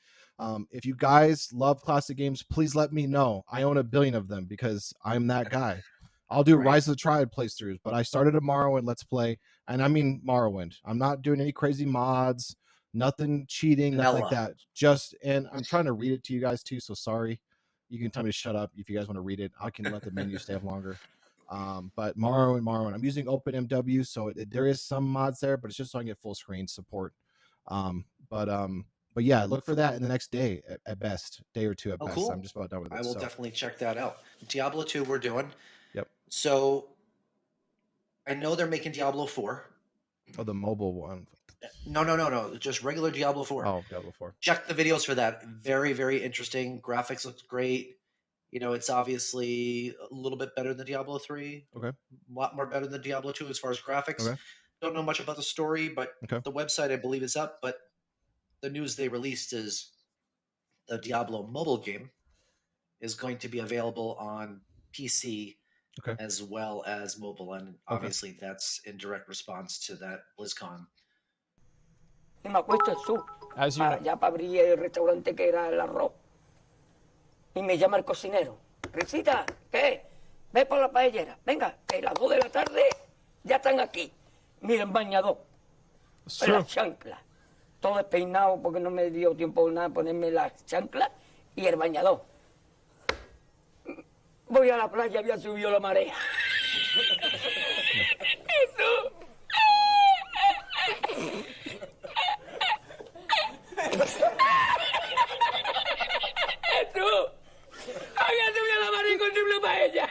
If you guys love classic games, please let me know. I own 1 billion of them because I'm that guy. I'll do Rise of the Triad playthroughs, but I started a Morrowind Let's Play, and I mean Morrowind. I'm not doing any crazy mods, nothing cheating, nothing like that. And I'm trying to read it to you guys too, so sorry. You can tell me to shut up if you guys want to read it. I can let the menu stay up longer. But Morrowind. I'm using OpenMW, so there is some mods there, but it's just so I can get full screen support. But yeah, look for that in the next day at best, day or two at best. Cool. I'm just about done with it. I will definitely check that out. Diablo 2 we're doing. Yep. So I know they're making Diablo 4. Oh, the mobile one. No. Just regular Diablo 4. Oh, Diablo 4. Check the videos for that. Very, very interesting. Graphics looks great. It's obviously a little bit better than Diablo 3. Okay. A lot more better than Diablo 2 as far as graphics. Okay. Don't know much about the story, but the website I believe is up. But the news they released is the Diablo mobile game is going to be available on PC as well as mobile, and obviously that's in direct response to that BlizzCon. Y me acuesto en su, ya para abrir el restaurante que era el arroz. Y me llama el cocinero. Risita, ¿qué? Ve por la paellera. Venga, que las 2 de la tarde ya están aquí. Mira, el bañador. La chancla. Todo despeinado porque no me dio tiempo nada ponerme las chanclas y el bañador. Voy a la playa, había subido la marea. Jesús. Jesús. Había subido la marea y encontré una paella.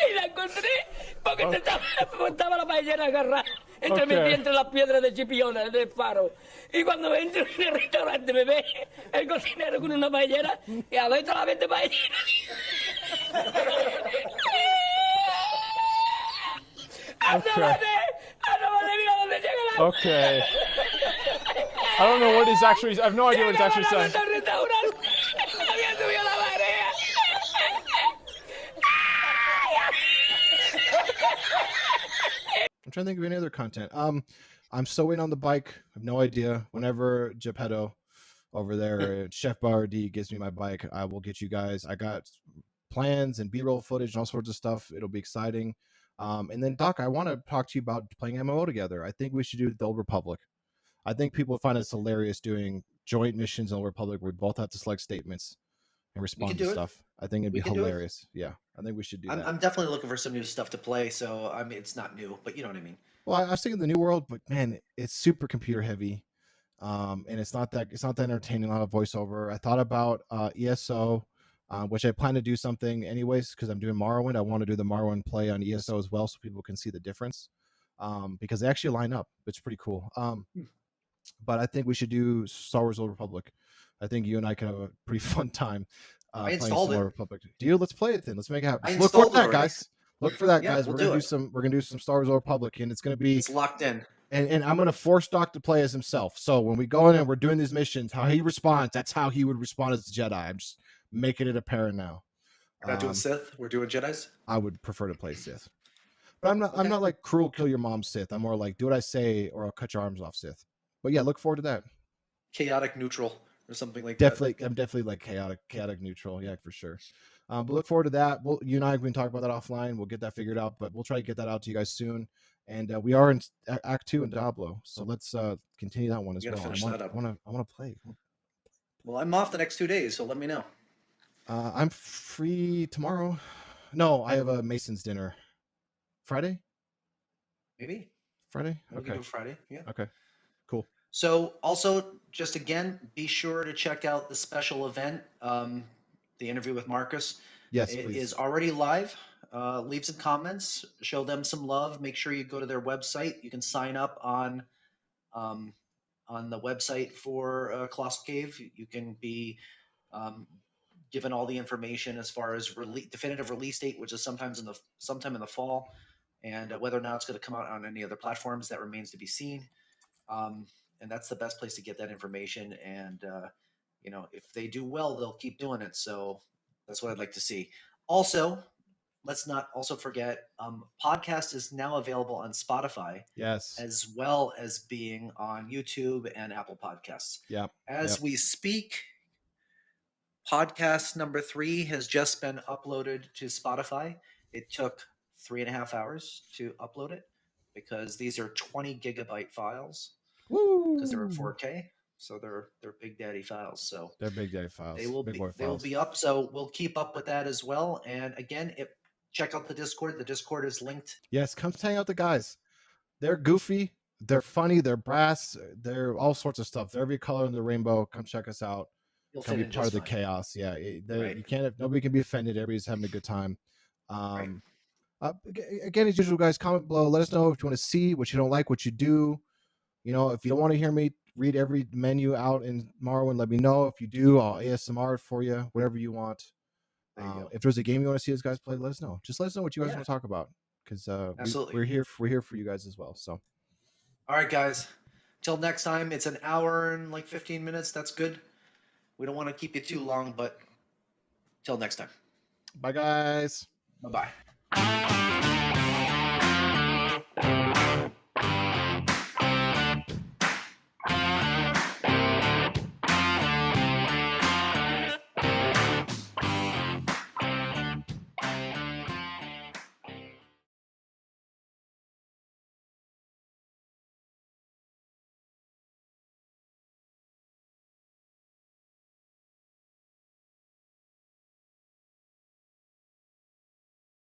Y la encontré porque estaba la paellera agarrada entre las piedras de Chipiona, del faro. Y cuando entro en el restaurante me ve el cocinero con una paellera y adentro la vende paellera. Okay. I don't know what he's actually. I have no idea what he's actually saying. I'm trying to think of any other content. I'm still waiting on the bike. I have no idea. Whenever Geppetto over there, Chef Boyardee gives me my bike, I will get you guys. I got plans and B-roll footage and all sorts of stuff. It'll be exciting. And then Doc, I want to talk to you about playing MMO together. I think we should do the Old Republic. I think people find it's hilarious doing joint missions in Old Republic where we both have to select statements and respond to stuff. I think it'd be hilarious. Yeah, I think we should do that. I'm definitely looking for some new stuff to play. So I mean, it's not new, but you know what I mean. Well, I was thinking the New World, but man, it's super computer heavy, and it's not that entertaining. A lot of voiceover. I thought about ESO, which I plan to do something anyways because I'm doing Morrowind. I want to do the Morrowind play on ESO as well, so people can see the difference, because they actually line up. It's pretty cool. But I think we should do Star Wars Old Republic. I think you and I can have a pretty fun time I playing Star Wars Republic. Dude, let's play it then. Let's make it happen. Look for that, guys. Look for that, Yeah, guys. we'll We're gonna do do it. some. We're gonna do some Star Wars Old Republic, and it's gonna be. It's locked in. And I'm gonna force Doc to play as himself. So when we go in and we're doing these missions, how he responds, that's how he would respond as a Jedi. I'm just making it apparent now. We're not doing Sith. We're doing Jedi's. I would prefer to play Sith, but I'm not. Okay. I'm not like cruel, kill your mom Sith. I'm more like do what I say, or I'll cut your arms off Sith. But yeah, look forward to that. Chaotic neutral or something like Definitely, that. I'm definitely like chaotic neutral. Yeah, for sure. But look forward to that. You and I can talk about that offline. We'll get that figured out, but we'll try to get that out to you guys soon. And we are in Act 2 in Diablo, so let's continue that one as You gotta well. finish that up. I want to play. Well, I'm off the next 2 days, so let me know. I'm free tomorrow. No, I have a Mason's dinner. Friday? Maybe. Friday? We can Okay. do Friday. Yeah. Okay. Cool. So also, just again, be sure to check out the special event, the interview with Marcus. Yes, It please. is already live. Leave some comments. Show them some love. Make sure you go to their website. You can sign up on the website for Colossal Cave. You can be given all the information as far as definitive release date, which is sometime in the fall, and whether or not it's going to come out on any other platforms, that remains to be seen. And that's the best place to get that information. And if they do well, they'll keep doing it. So that's what I'd like to see. Also, let's not also forget, podcast is now available on Spotify. Yes. As well as being on YouTube and Apple Podcasts. Yeah. As we speak, podcast number 3 has just been uploaded to Spotify. It took 3.5 hours to upload it because these are 20 gigabyte files. Because they're in 4K, so they're big daddy files. So they're big daddy files. They will be up. So we'll keep up with that as well. And again, check out the Discord. The Discord is linked. Yes, come hang out with the guys. They're goofy, they're funny, they're brass, they're all sorts of stuff. They're every color in the rainbow. Come check us out. You'll Come fit be in part of just the fine. chaos. Yeah, Right. you can't. Nobody can be offended. Everybody's having a good time. Right. Again, as usual, guys, comment below. Let us know if you want to see, what you don't like, what you do. If you don't want to hear me read every menu out in Morrowind, let me know. If you do, I'll ASMR it for you, whatever you want. There you go. If there's a game you want to see us guys play, let us know. Just let us know what you guys Yeah. want to talk about, because Absolutely. we're here for you guys as well. So, All right, guys. Till next time, it's an hour and like 15 minutes. That's good. We don't want to keep you too long, but till next time. bye, guys. Bye-bye.